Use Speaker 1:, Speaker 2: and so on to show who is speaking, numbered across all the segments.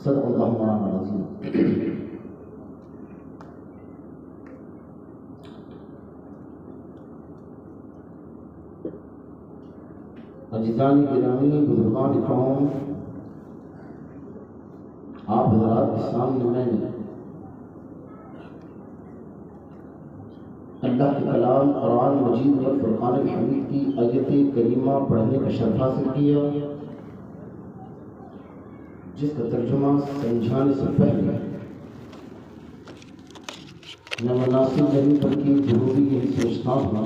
Speaker 1: मौलाना अज़ीम। अज़ीज़ान गिरामी, बुजुर्गान कौम, आप हज़रात के सामने मैंने अल्लाह के कलाम कुरान मजीद और फुरक़ान हमीद की आयत करीमा पढ़ने का शर्फ हासिल किया, जिसका तर्जुमा समझाने से पहले मैं मुनासिब नहीं बल्कि जरूरी यही सोचता हूँ,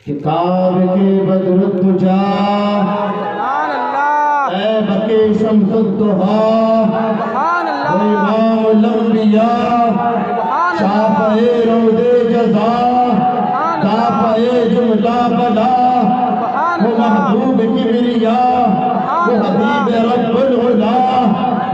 Speaker 1: किताब के बदर तुझा ऐ बके शम्सुद्दुहा इमामुल अंबिया शाफ़ए रोज़े जज़ा दाफ़ए जुमला बला वो महबूब किबरिया वो हबीब रब्बुल उला,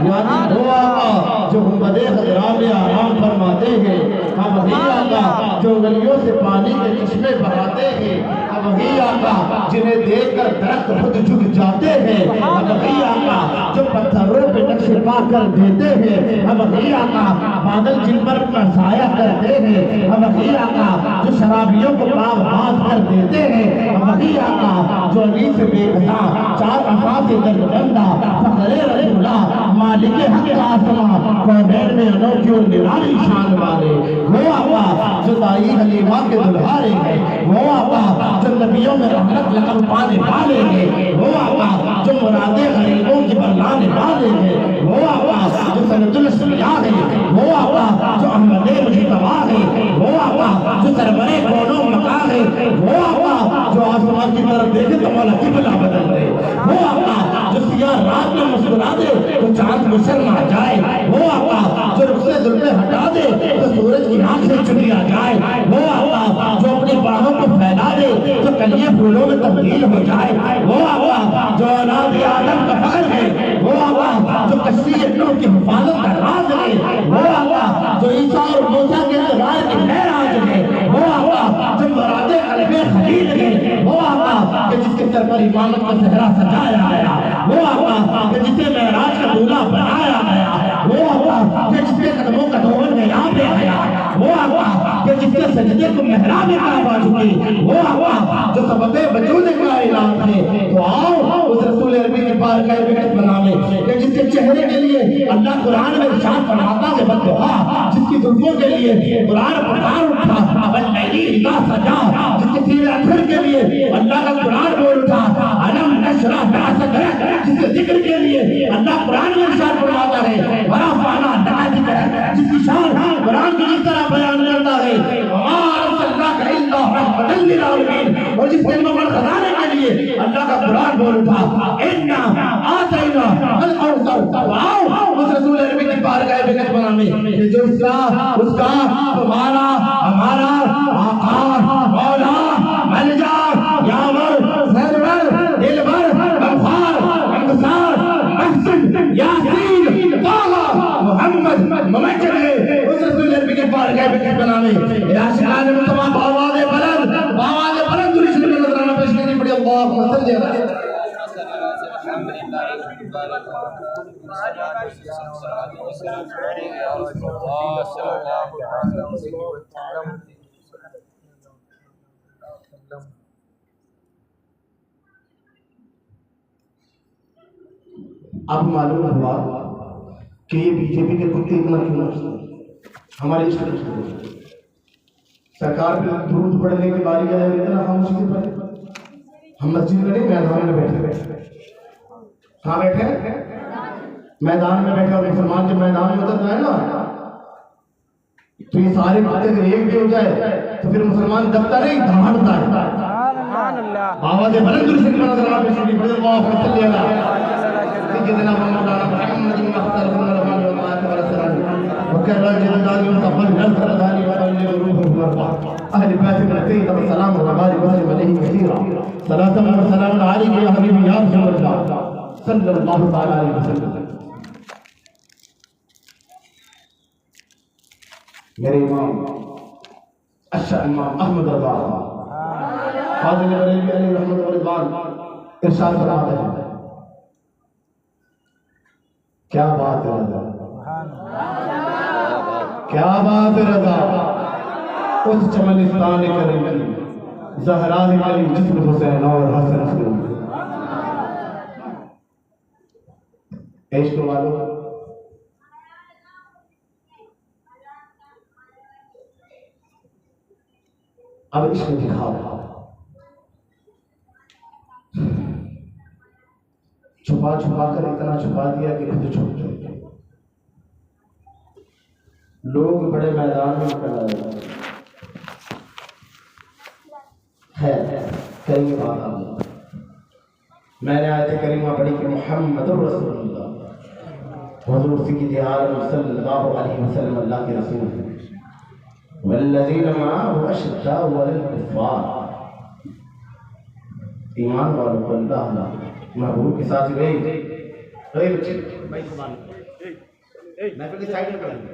Speaker 1: यानी वो आका जो गुंबदे खज़रा में आराम फरमाते हैं, हम वही आका जो गलियों से पानी के चश्मे बहाते हैं, हम वही आका जिन्हें देखकर दरख्त खुद झुक जाते हैं, हम वही आका जो पत्थरों पे नक्श पा कर देते हैं, हम वही आका बादल जिन पर अपना साया करते हैं, हम वही आका जो शराबियों को पाक बाज कर देते हैं, हम वही आका जो अली से बेगना चार अफा से दर्दबंदा फखरे रसूला मालिक हक आसमा कौनैन में अनोखी और निराली शान वाले वो आका जो दाई हलीमा के दुल्हारे हैं, वो आका जो नबियों में रहमत लक़ब पाने वाले हैं, वो आका जो मुरादे गरीबों की बरलाने वाले हैं, वो आका जो सनदुल सरिया है, वो आका जो अहमदे मुजतबा है, वो आका जो सरवरे कौनों मका है, वो आका जो आसमान की तरफ देखे तो मौला किबला बदल दे, वो आका जो सियाह रात में मुस्कुरा दे तो चांद में शर्मा जाए, वो आका जो रुखसे जुल्फे हटा दे तो सूरज की आंख से चुनिया जाए, वो आका जो अपनी बाहों को फैला दे तो कलिए फूलों में तब्दील हो जाए, वो आका जो औलाद आदम का फख्र है, वो आका जो कस्सी नूह की हिफाजत का राज है, वो आका जो ईसा और मूसा के इंतजार की महराज है, वो आका जो मुरादे कल्बे खलील है, वो आका जिसके सर पर इमामत का सेहरा सजाया गया, वो आका जिसे महराज का दूल्हा बनाया गया, वो आका जिसके कदमों का धोवन में यहाँ पे आया, वो आका जिसके सजदे को महराब काबा झुकी, वो आका जो सबबे वजूद का ऐलान है, तो आओ उस रसूल अरबी के पार का विकट बनाने कि जिसके चेहरे के लिए अल्लाह कुरान में इरशाद फरमाता है बद्दुआ, जिसकी जुल्फों के लिए कुरान पुकार उठा वल्लैली इज़ा सजा, जिसके सीने अथर के लिए अल्लाह का कुरान बोल उठा अलम नशरह लक सदरक, जिसके जिक्र के लिए अल्लाह कुरान में इरशाद फरमाता है वरफ़अना लक ज़िक्रक, जिसकी शान कुरान की इस तरह बयान करता है और जिसके मगर खजाने के लिए अल्लाह का कुरान बोल उठा इन्ना आतैना अल कौसर, आओ उस रसूल अरबी की बारगाह विकट बनाने कि जो उसका तुम्हारा हमारा आका मौला मलजा यावर सरवर दिलबर गफ्फार अंसार महसिन यासीन ताहा मोहम्मद मुमज्जद है, उस रसूल अरबी की बारगाह विकट बनाने आशिकान में तमाम आवाज़ें बुलंद दुरूद शरीफ नजराना पेश करनी पड़ी। अल्लाहुम्मा सल्ली अला अब मालूम हुआ कि ये बीजेपी के कुत्ते इतना क्यों नाचते हैं हमारे इस सरकार पे दुरूद पढ़ने की बारी आए इतना खामोशी से पढ़े, हम मस्जिद में नहीं मैदान में बैठे, कहाँ बैठे? मैदान में बैठे, और मुसलमान जब मैदान में उतरता है ना तो ये सारे बातें एक भी हो जाए तो फिर मुसलमान दबता नहीं, दहाड़ता है। आवाज़ बुलंद से निकल कर आप इसी बड़े अल्लाह सल्ली अला सय्यिदना मुहम्मद मख्तार रहमान व मात व रसूल वकरल जलाली व तक़ल नज़रदानी व रूह व अहल बैत रसूल व सलाम व बारिक व अलैहि कसीरा सलातन व सलाम अलैहि या हबीबी या रसूलल्लाह सल्लल्लाहु अलैहि वसल्लम। मेरे इमाम अच्छा इमाम अहमद रज़ा फाज़िल बरेलवी अलैहि रहमत व रिज़वान इरशाद फरमाते हैं, क्या बात है रज़ा, क्या बात है रज़ा, उस चमनिस्तान करीम की ज़हरा करीम जिस्म हुसैन और हसन फूल। इश्क वालों, अब इश्क दिखाओ, छुपा छुपा कर इतना छुपा दिया कि खुद छुप गए। लोग बड़े मैदान में निकल आए है करीम बात। मैंने आयत करीमा पढ़ी कि मुहम्मदुर रसूलुल्लाह, हुजूर सल्लल्लाहु अलैहि वसल्लम अल्लाह के रसूल हैं। वल्लज़ीना मअहु अशिद्दाउ अलल कुफ़्फ़ार, ईमान वालों को अल्लाह महबूब के साथ गई बच्चे भाई सुभान महफिल की साइड में करेंगे,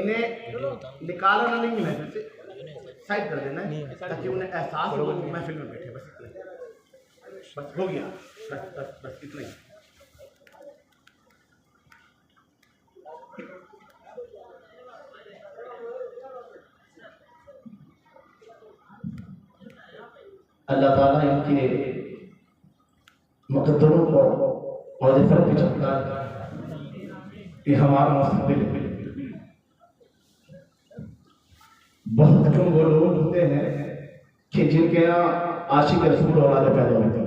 Speaker 1: इन्हें निकालना नहीं है, महफिल से साइड कर देना है ताकि उन्हें एहसास हो कि महफिल में बैठे। बस हो गया, बस इतना ही। अल्लाह ताला इनके मुक़द्दरों को मग़फ़िरत की चमकार, ये हमारा मुस्तक़बिल है। बहुत कम वो लोग होते हैं कि जिनके यहाँ आशिक़ रसूल औलाद पैदा होती है।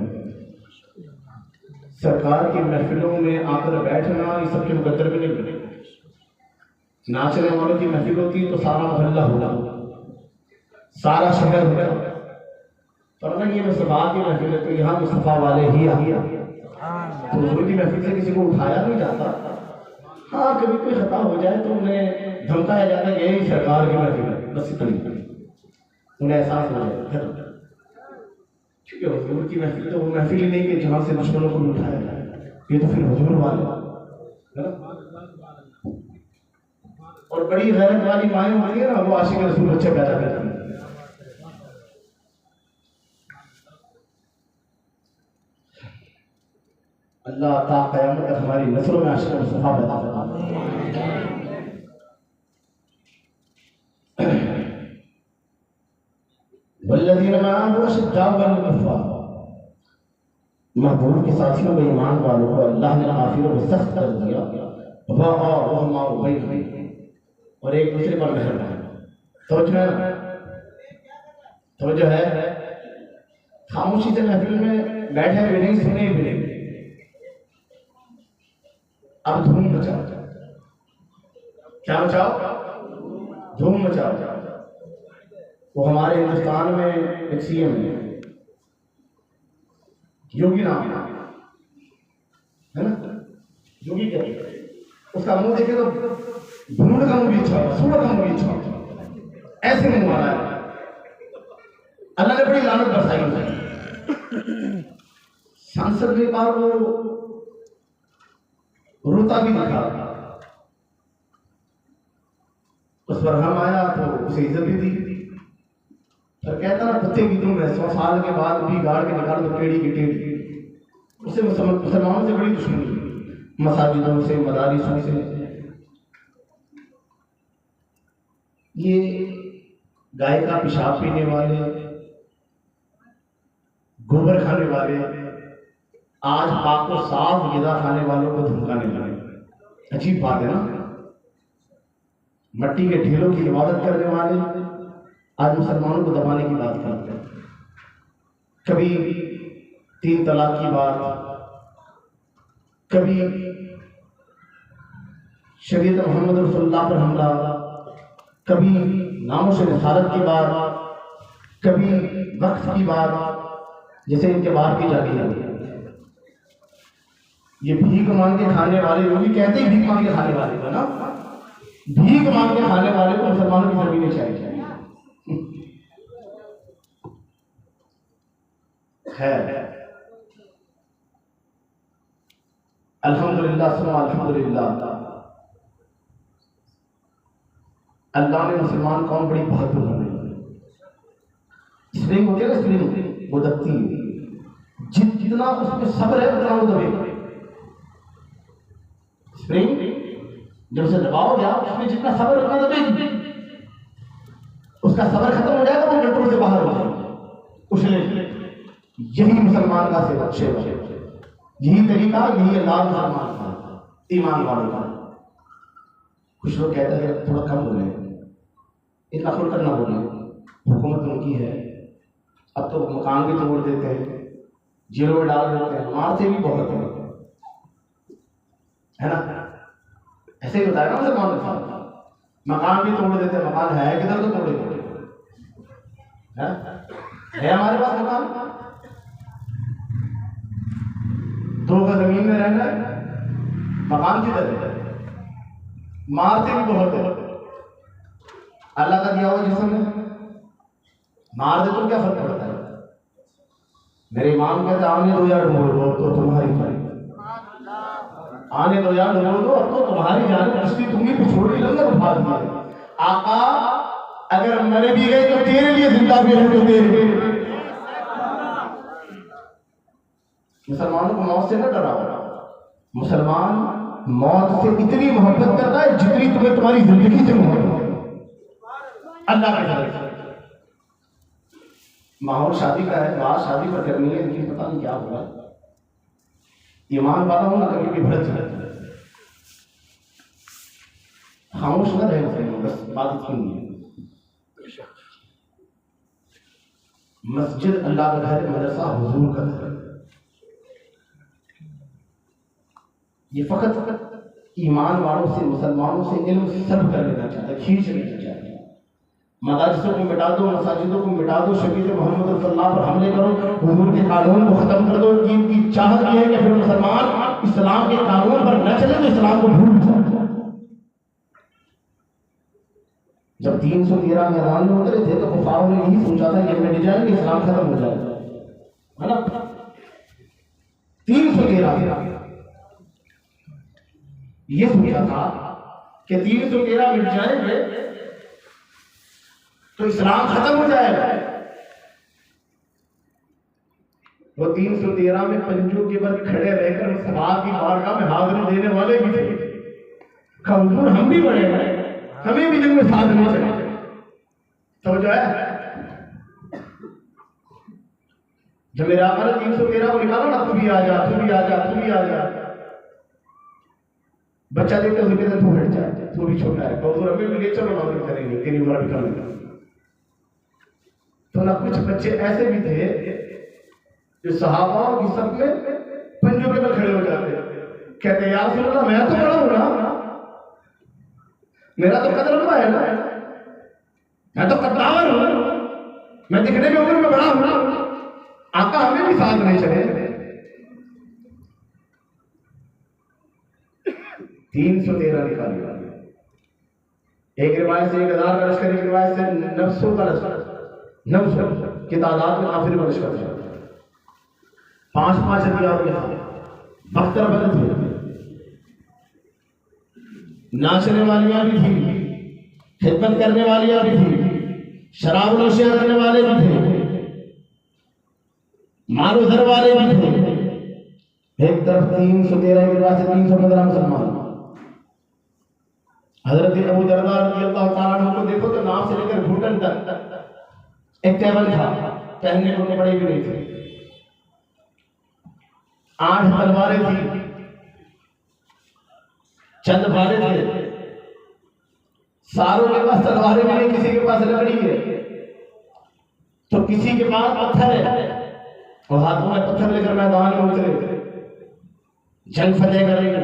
Speaker 1: सरकार की महफिलों में आकर बैठना ये सबके मुक़द्दर में नहीं बने। नाचने वालों की महफिल होती है तो सारा मोहल्ला होगा, सारा शहर होगा, पर नहीं ये मुस्तफ़ा की महफिल है तो यहाँ मुस्तफ़ा वाले ही आ गया। तो हुजूर की महफिल से किसी को उठाया नहीं जाता। हाँ, कभी कोई खता हो जाए तो उन्हें धमकाया जाता है, यही सरकार की महफिल है, बस इतना ही, उन्हें एहसास हो जाए। क्योंकि हुजूर की महफिल तो वो महफिल ही नहीं कि जहाँ से दुश्मनों को उठाया जाए, ये तो फिर हुजूर वाले है ना। और बड़ी गैरत वाली माएँ होती है ना, वो आशिक़ रसूल बच्चे पैदा करती हैं। अल्लाह ता क़यामत तक हमारी नस्लों में आशिक़ मुस्तफ़ा पैदा फरमा। वल्लज़ीना मअहु अशिद्दाउ अलल कुफ़्फ़ार, महबूब के साथियों में ईमान वालों को अल्लाह ने काफिरों को सख्त कर दिया, और एक दूसरे पर मेहरबान। तो जो है खामोशी से महफिल में बैठे भी नहीं, सुने भी नहीं, अब धूम मचाओ। क्या मचाओ? धूम मचाओ। वो हमारे हिंदुस्तान में एक सीएम है, योगी नाम है ना, योगी क्या, उसका मुंह देखे तो भूड का मुंह भी अच्छा, सूरत का मुंह भी अच्छा, ऐसे मुंह वाला है। अल्लाह ने बड़ी लानत बरसाई है। सांसद में बार वो रोता भी दिखा, उस पर हम आया तो उसे इज्जत भी दी। पर कहता ना कुत्ते की तुम है, 100 साल के बाद भी गाड़ के निकाल दो टेढ़ी की टेढ़ी। उसे मुसलमानों से बड़ी दुश्मनी, मसाजिदों से, मदारिसों से। ये गाय का पेशाब पीने वाले, गोबर खाने वाले, आज पाक को साफ गिज़ा खाने वालों को धमकाने वाले। अजीब बात है ना, मट्टी के ढेलों की इबादत करने वाले आज मुसलमानों को दबाने की बात करते हैं। कभी 3 तलाक की बात, कभी शरीयत मोहम्मद रसूलुल्लाह पर हमला, कभी नामोश रिसालत की बात, कभी वक्त की बात, जैसे इनके बाहर की जाती है। ये भीख मांग के खाने वाले, वो भी कहते ही भीख मांग के खाने वाले को ना, भीख मांग के खाने वाले को मुसलमानों की जमीनें चाहिए। खैर, अल्हम्दुलिल्लाह सुम्मा अल्हम्दुलिल्लाह, अल्लाह ने मुसलमान कौम बड़ी बहादुर बनाई। स्प्रिंग होती है ना, स्प्रिंग वो दबती है, जितना उसमें सब्र है उतना वो दबेगा। स्प्रिंग जब उसे दबाओगे आप, उसमें जितना सब्र उतना दबेगी। उसका सब्र खत्म हो जाएगा, वो कंट्रोल से बाहर हो जाएगा, उछले। यही मुसलमान का सेवा, यही तरीका, यही अल्लाह मुसलमान का, ईमान वालों का। कुछ लोग कहते हैं थोड़ा कम बोले, इतना खुलकर ना बोले, हुकूमत उनकी है। अब तो मकान भी तोड़ देते हैं, जेलों में डाल देते हैं, मारते भी बहुत है ना। ऐसे ही बताया ना मुसलमान के साथ, मकान भी तोड़ देते हैं। मकान है किधर तो तोड़े है हमारे पास मकान, 2 गज जमीन में रहना है, मकान किधर है। मारते भी बहुत है। अल्लाह का दिया हुआ जिस्म है, मार दे तो क्या फर्क पड़ता है। मेरे इमाम कहते आने दो यार ढूंढ दो, अब तो तुम्हारी जान, आने दो यार ढूंढ दो, अब तो तुम्हारी जान। कश्ती तुमने पिछोड़ी लंगर उठा दी। आका अगर मरे भी गए तो तेरे लिए जिंदा भी है, तो तेरे। मुसलमानों को मौत से न डराओ। मुसलमान मौत से इतनी मोहब्बत करता है जितनी तुम्हें तुम्हारी जिंदगी से मोहब्बत है। अल्लाह का घर माहौल शादी का है, बात शादी पर करनी है, लेकिन पता नहीं क्या होगा। ईमान वाला हो ना कभी भी भड़क जाए, खामोश न रहे, बस बात इतनी है। मस्जिद अल्लाह का घर, मदरसा हुजूर का घर। ये फकत ईमान वालों से, मुसलमानों से इल्म सब कर लेना चाहता है, खींच लेना चाहता है। मदारसों को मिटा दो, मसाजिदों को मिटा दो, शबीर मोहम्मद सल्लल्लाहु पर हमले करो, हुजूर के कानून को खत्म कर दो। इनकी चाहत यह है कि फिर मुसलमान इस्लाम के कानून पर न चले तो इस्लाम को भूल जाए। जब 313 मैदान में उतरे थे तो कुफारों ने यही सोचा था कि मिट जाएंगे, इस्लाम खत्म हो जाएगा, है ना। 313 ये सोचा था कि 313 मिट जाएंगे तो इस्लाम खत्म हो जाएगा। वो 313 में पंजों के बल खड़े रहकर सभा की बारगाह में हाजिरी देने वाले भी थे। हुजूर हम भी बड़े हैं, हमें भी जंग में साथ नहीं चाहिए। तो जो है जब मेरे आका ने 313 को निकाला ना, तू भी आ जा, तू भी आ जा, तू भी आ जा। बच्चा देखते हुए कहते तू हट जा, तू भी छोटा है, हुजूर हमें भी ले चलो, नौकरी करेंगे, तेरी उम्र भी कम है। तो ना कुछ बच्चे ऐसे भी थे जो सहाबाओं की सब में पंजों के बल खड़े हो जाते, कहते या रसूल अल्लाह मैं तो बड़ा हूं ना, मेरा तो कद लंबा है ना, मैं तो कद्दावर हूं, मैं दिखने में उम्र में बड़ा हूं ना, आका हमें भी साथ नहीं चले। 313 निकालिए। एक रिवायत से 1000 का लश्कर, एक रिवायत से 900 का लश्कर, 900 की तादाद में काफिर का लश्कर था। 5-5 हथियार के साथ 72 बंद थे। नाचने वालियां भी थी, खिदमत करने वालियां भी थी, शराब नशे करने वाले भी थे, मारो धर वाले भी थे। एक तरफ 313 के बाद से 315 मुसलमान। हजरत अबू दरदा रज़ियल्लाहु ताला अन्हु को देखो तो नाम से लेकर घुटन तक एक टेबल था, पहनने को कपड़े भी नहीं थे। 8 तलवारें थी, चंद भाले थे, सारों के पास तलवारें भी नहीं, किसी के पास लकड़ी है तो किसी के पास पत्थर है, और हाथों में पत्थर लेकर मैदान में उतरे, जंग फतेह करेंगे।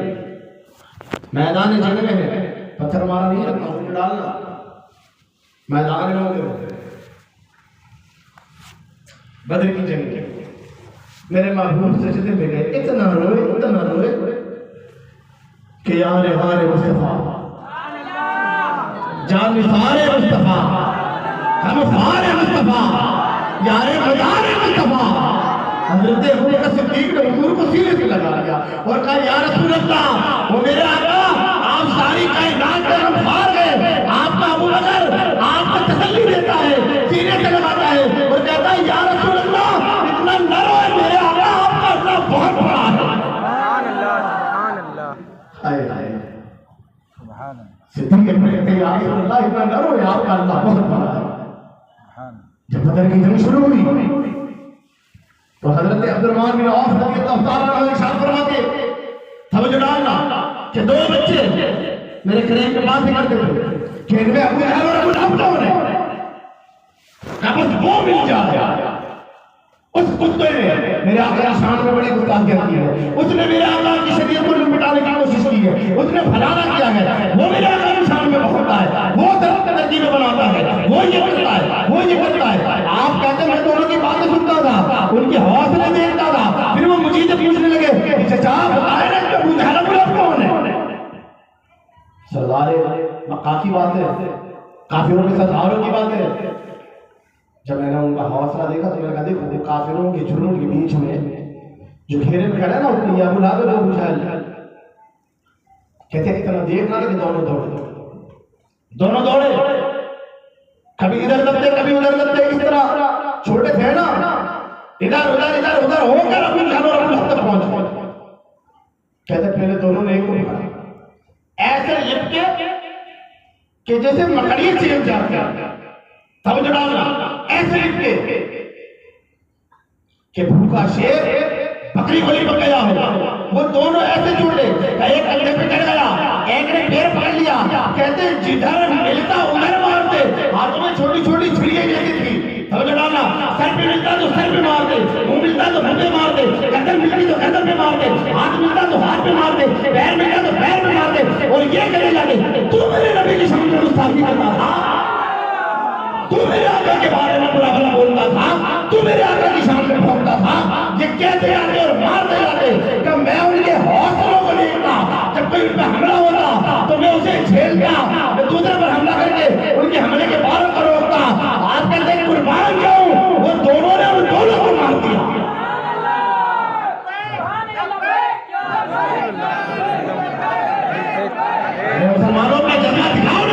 Speaker 1: मैदान जंग में है, पत्थर मारा नहीं रखना, उठ डालना, मैदान में बद्र की जंग मेरे महबूब सजदे में गए, इतना रोए कि यार हारे मुस्तफा जान सारे मुस्तफा हम सारे मुस्तफा यारे मदारे मुस्तफा। हजरत अबू बकर सिद्दीक ने हुजूर को सीने से लगा लिया और कहा या रसूल अल्लाह, वो मेरे आका आप सारी कायनात में हम हार गए, आपका अबू बकर आपको तसल्ली देता है, सीने से लगाता है और कहता है या रसूल अल्लाह इतना न रोए मेरे आका, आपका अल्लाह बहुत बड़ा है। सुभान अल्लाह हाय हाय सुभान अल्लाह। सिद्दीक कहते हैं या रसूल अल्लाह इतना न रोए, आपका अल्लाह बहुत बड़ा है। जब बदर की जंग शुरू हुई तो हजरत अब्दुर्रहमान बिन औफ रज़ियल्लाहु ताला अन्हु इरशाद फरमाते तवज्जो डालना कि दो बच्चे मेरे करीब में बातें करते थे कि इनमें अबू जहल और अबू लहब कौन है, बस वो मिल जाए। उस कुत्ते ने मेरे आका की शान में बड़ी गुस्ताखियां की है, उसने मेरे आका की शरीयत को मिटाने की कोशिश की है, उसने फलाना किया है, वो मेरे आका की शान में पहुंचता है, वो तरफ तरजीह बनाता है, वो ये करता है, वो ये करता है। आप कहते मैं दोनों की बातें सुनता था, उनके हौसले देखता था, फिर वो मुझे से पूछने लगे चचा बताए ना कि अबू जहल कौन है। सरदार मक्का की बात है, काफिरों के सरदारों की बात है। जब मैंने उनका हौसला देखा तो मैंने कहा देखो वो काफिरों के जुनून के बीच में जो घेरे में खड़ा है ना उसने अबू लहब और अबू जहल कहते इतना देखना कि दोनों दौड़े, कभी इधर लगते कभी उधर लगते, इस तरह छोटे थे ना, इधर उधर होकर अबू जहल और अबू लहब तक पहुंचे। कहते पहले दोनों ने एक को पकड़ा ऐसे लिपटे कि जैसे मकड़ी चीर जाती है, तब जड़ा ऐसे लिपटे कि भूखा शेर बकरी को नहीं पकड़ा होगा। वो दोनों ऐसे जुड़े, एक कंधे पे चढ़ गया, एक ने पैर पकड़ लिया। कहते जिधर मिलता उधर मारते, हाथों में छोटी छोटी छुरियां जैसी थी, तब जड़ाना सर पे मिलता तो सर पे मारते, मुंह मिलता तो मुंह पे मारते, गर्दन मिलती तो गर्दन पे मारते, हाथ मिलता तो हाथ पे मारते, पैर मिलता तो पैर पे मारते। और ये कहने लगे तू मेरे नबी की शान में गुस्ताखी करता था, तू मेरे आका के बारे में बुरा भला बोलता था, तू मेरे आका की शान में भौंकता था। ये कहते जाते और मारते जाते कि मैं उनके हौसलों को देखता, जब कोई उन पर हमला होता तो मैं उसे झेलता, मैं दूसरे पर हमला करके उनके हमले के बारों को रोकता। आज कल देख कुर्बान जाऊं, वो दोनों ने उन दोनों को मार दिया। मुसलमानों का जज्बा दिखाओ ना,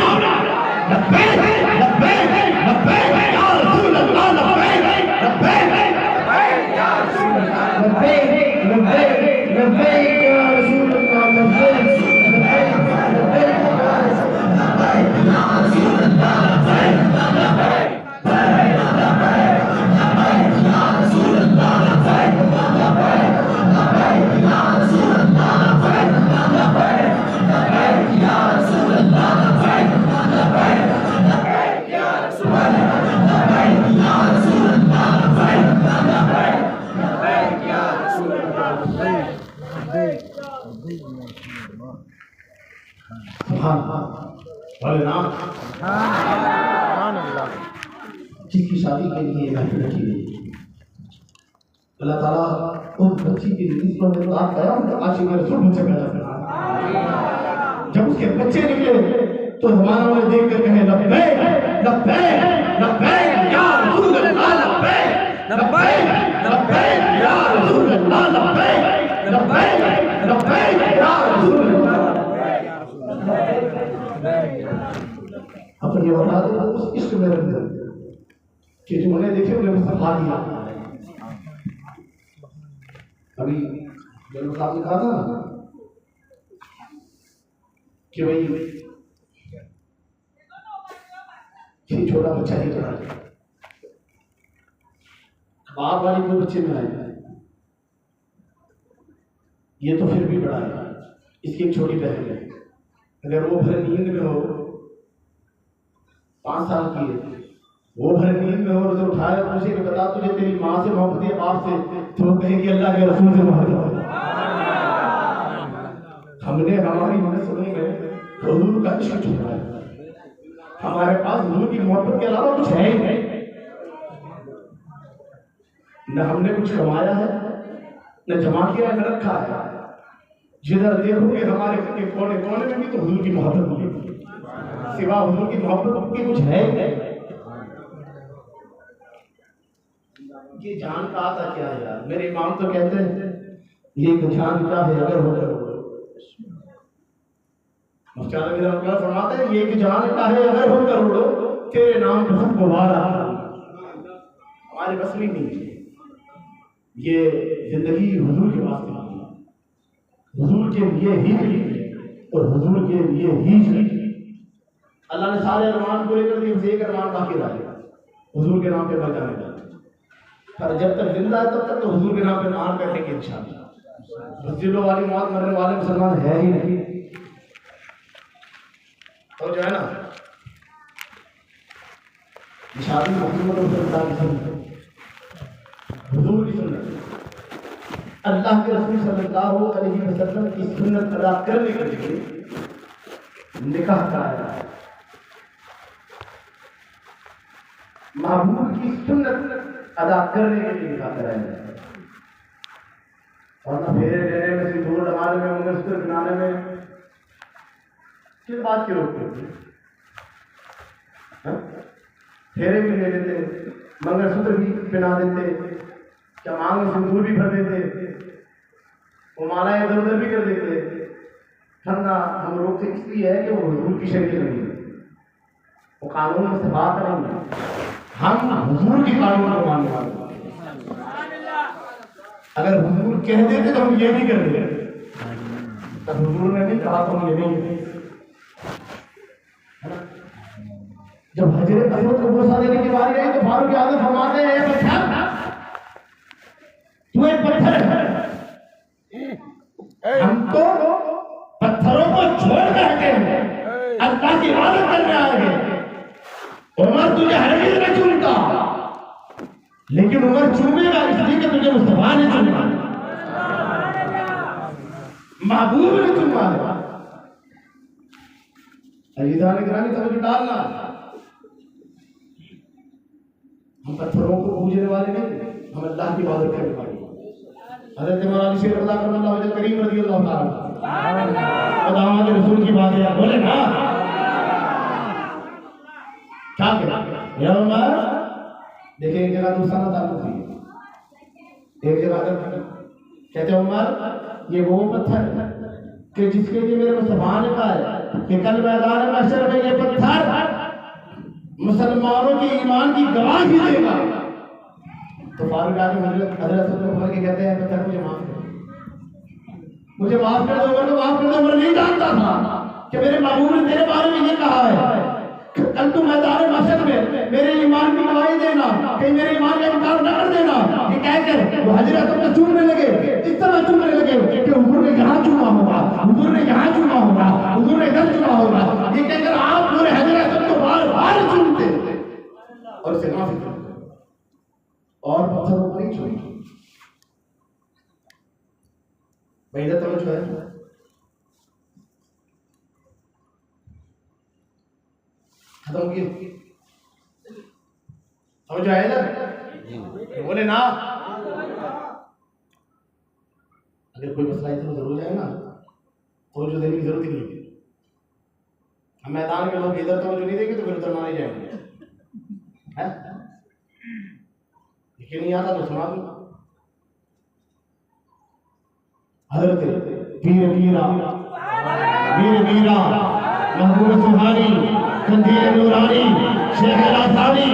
Speaker 1: जिसकी शादी के लिए लड़की गई, अल्लाह ताला उस बच्ची की रिलीज को आप गया आशिक रसूल से पैदा करना। जब उसके बच्चे निकले तो जमानों ने देख कर कहे लब्बैक लब्बैक लब्बैक या रसूल अल्लाह, लब्बैक लब्बैक लब्बैक या रसूल अल्लाह, लब्बैक लब्बैक लब्बैक या रसूल अल्लाह। अपन ये बता दो उस इश्क में रख दो कि जो उन्हें देखे उन्हें मुस्तफा दिया। अभी जब साहब ने कहा था ना कि भाई ये छोटा बच्चा ही बड़ा है, बाप वाली दो बच्चे में आए, ये तो फिर भी बड़ा है, इसकी एक छोटी बहन है, अगर वो भर नींद में हो 5 साल की है, वो भर नींद में हो और उसे उठाया पूछे कि बता तुझे तेरी माँ से मोहब्बत है बाप से, तो वो कहेगी अल्लाह के रसूल से मोहब्बत है। हमने हमारी मन सुनी है हुजूर का इश्क छुपा है, हमारे पास हुजूर की मोहब्बत के अलावा कुछ है ही नहीं। न हमने कुछ कमाया है, न जमा किया है, न रखा है। जिधर देखोगे हमारे घर के कोने कोने में भी तो हुजूर की मोहब्बत मिलेगी, सिवा हुजूर की मोहब्बत की कुछ है ही नहीं। ये जान का आता क्या है यार? मेरे इमाम तो कहते हैं ये जान क्या है अगर हो तो फरमाते हैं ये जान का है अगर हो करोड़ो, तेरे नाम पे सबको वार आता। हमारे बस में नहीं है। ये जिंदगी हुजूर के वास्ते नहीं है, हुजूर के लिए ही है और हुजूर के लिए ही है। अल्लाह ने सारे अरमान पूरे कर दिए, बस एक अरमान बाकी रह गया, हुजूर के नाम पे मर जाने का। पर जब तक जिंदा है तब तक तो हुजूर के नाम पे मान करने की इंशाअल्लाह। दिलों वाली मौत मरने वाले मुसलमान है ही नहीं। तो जो है ना शादी मोहम्मद रसूलुल्लाह की सुन्नत, हुजूर की सुन्नत, अल्लाह के रसूल सल्लल्लाहु अलैहि वसल्लम की सुन्नत अदा करने के लिए निकाह कराया है। महबूब की सुन्नत अदा करने के लिए निकाह कराया है। और ना फेरे लेने में, सिंदूर लगाने में, मंगलसूत्र बनाने में किस बात की रोक होती? फेरे भी ले लेते, मंगलसूत्र भी पहना देते, क्या मांग में सिंदूर भी भर देते, वो मालाएं इधर उधर भी कर देते। वरना हम रोकते इसलिए है कि वो हुजूर की शरीयत नहीं है, वो कानून में से बात नहीं है। हम हुजूर की कानून को मानने वाले। अगर हुजूर कह देते तो हम ये भी कर देते, तब हुजूर ने नहीं कहा तो हम ये नहीं करते। जब हजरत अहमद को गोसा देने की बारी आई तो फारूक आजम फरमाते हैं तू एक पत्थर है, हम तो पत्थरों को छोड़ करके अल्लाह की इबादत करने आएंगे। उमर तुझे हरगिज़ न चुनता, लेकिन उमर चूमेगा इसलिए कि तुझे मुस्तफा ने चुना, महबूब ने चुना। अजीज़ान गिरामी तवज्जो डालना, हम पत्थरों को पूजने वाले नहीं, हम अल्लाह की इबादत करने वाले। हज़रत मौलाना शेख अल्लाह करमल्लाहु वजह करीम रज़ियल्लाहु ताला दामाद रसूल की बात है, बोले ना क्या करें या उमर? देखिए एक जगह दूसरा ताल्लुक है, एक जगह कहते उमर ये वो पत्थर कि जिसके लिए मेरे मुस्तफा ने कहा है कि कल मैदान महशर में ये पत्थर मुसलमानों के ईमान की गवाही देगा। तो फारूक आजम हजरत उमर के कहते हैं पत्थर मुझे माफ कर, मुझे माफ कर दो। उमर को माफ कर दो। उमर नहीं जानता था कि मेरे महबूब ने तेरे बारे में ये कहा है कल तू मैदान महशर में मेरे ईमान की गवाही देना, कहीं मेरे ईमान का इनकार न कर देना। ये कहकर वो हजरत को चूमने लगे, इस तरह चूमने लगे कि हुजूर ने यहाँ चूमा होगा, हुजूर ने यहाँ चूमा होगा, हुजूर ने इधर चूमा होगा। ये कहकर आप पूरे हजरत को बार बार चूमते और उसे माफी करते और पत्थरों को नहीं चूमते। भाई इधर तवज्जो है, खत्म किए समझ आए ना? बोले ना अगर कोई मसला इतना जरूर जाए ना तो जो देने की जरूरत ही नहीं। हम मैदान के लोग इधर तो जो नहीं देंगे तो फिर उधर मारे जाएंगे। लिखे नहीं आता तो सुना दूं। हजरत पीर मीरा महबूब सुहानी कंदीर नूरानी शेख अलासानी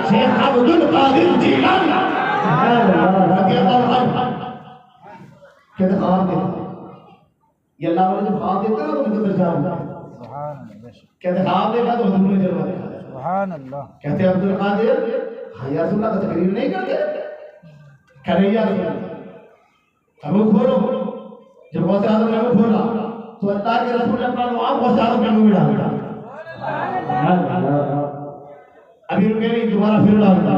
Speaker 1: शेख अब्दुल कादिर जीलानी कहते ख्वाब देखा, ये अल्लाह वाले जब ख्वाब देखते ना तो मुझे दर्जा होता है। कहते ख्वाब देखा तो हुजूर ने जलवा देखा। सुभान अल्लाह। कहते अब्दुल कादिर हाँ या रसूल अल्लाह का तकरीर नहीं करते, कह रही या रसूल अल्लाह मुंह खोलो। जब गौसे आज़म ने मुंह खोला तो अल्लाह के रसूल ने अपना लुआब गौसे आज़म के मुंह में डाल दिया। अभी रुके नहीं, दोबारा फिर डालता,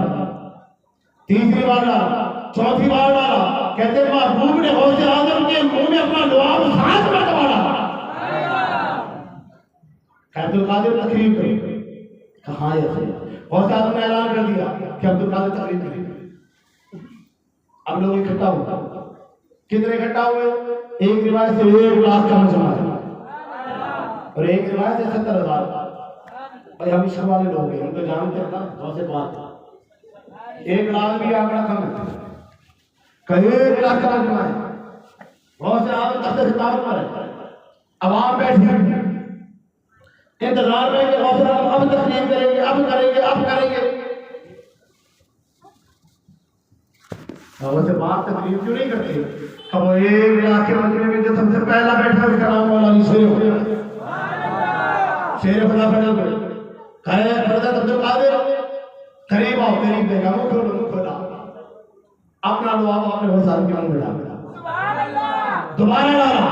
Speaker 1: तीसरी बार डाला, चौथी बार डाला। कहते महबूब ने गौसे आज़म के मुंह में अपना लुआब 7 मरतबा डाला। अब्दुल कादिर तकरीर करो, कहाँ है बहुत से आदमी ने ऐलान कर दिया कि अब्दुल कादिर तकरीर करेंगे। अब लोग इकट्ठा हुए, कितने इकट्ठा हुए? एक रिवायत से 1 लाख का मजमा है और एक रिवायत से 70,000। भाई हम इस वाले लोग हैं, उनको जानते हैं ना, बहुत से बात 1 लाख भी आंकड़ा कम है, कहीं 1 लाख का मजमा है। बहुत से आदमी तख्त खिताब पर है, अवाम बैठी इंतजार में कि अब तकलीफ करेंगे, अब करेंगे, अब करेंगे। से बात तकलीफ क्यों नहीं करते? अब 1 लाख के मजमे में जो सबसे पहला बैठा उसका नाम मौलाना शेर खुदा फजल कहे फरजत अब्दुल कादिर करीब आओ, करीब देगा मुंह खोला अपना लो, आप अपने बहुत सारे के मुंह में डाल दोबारा डाला,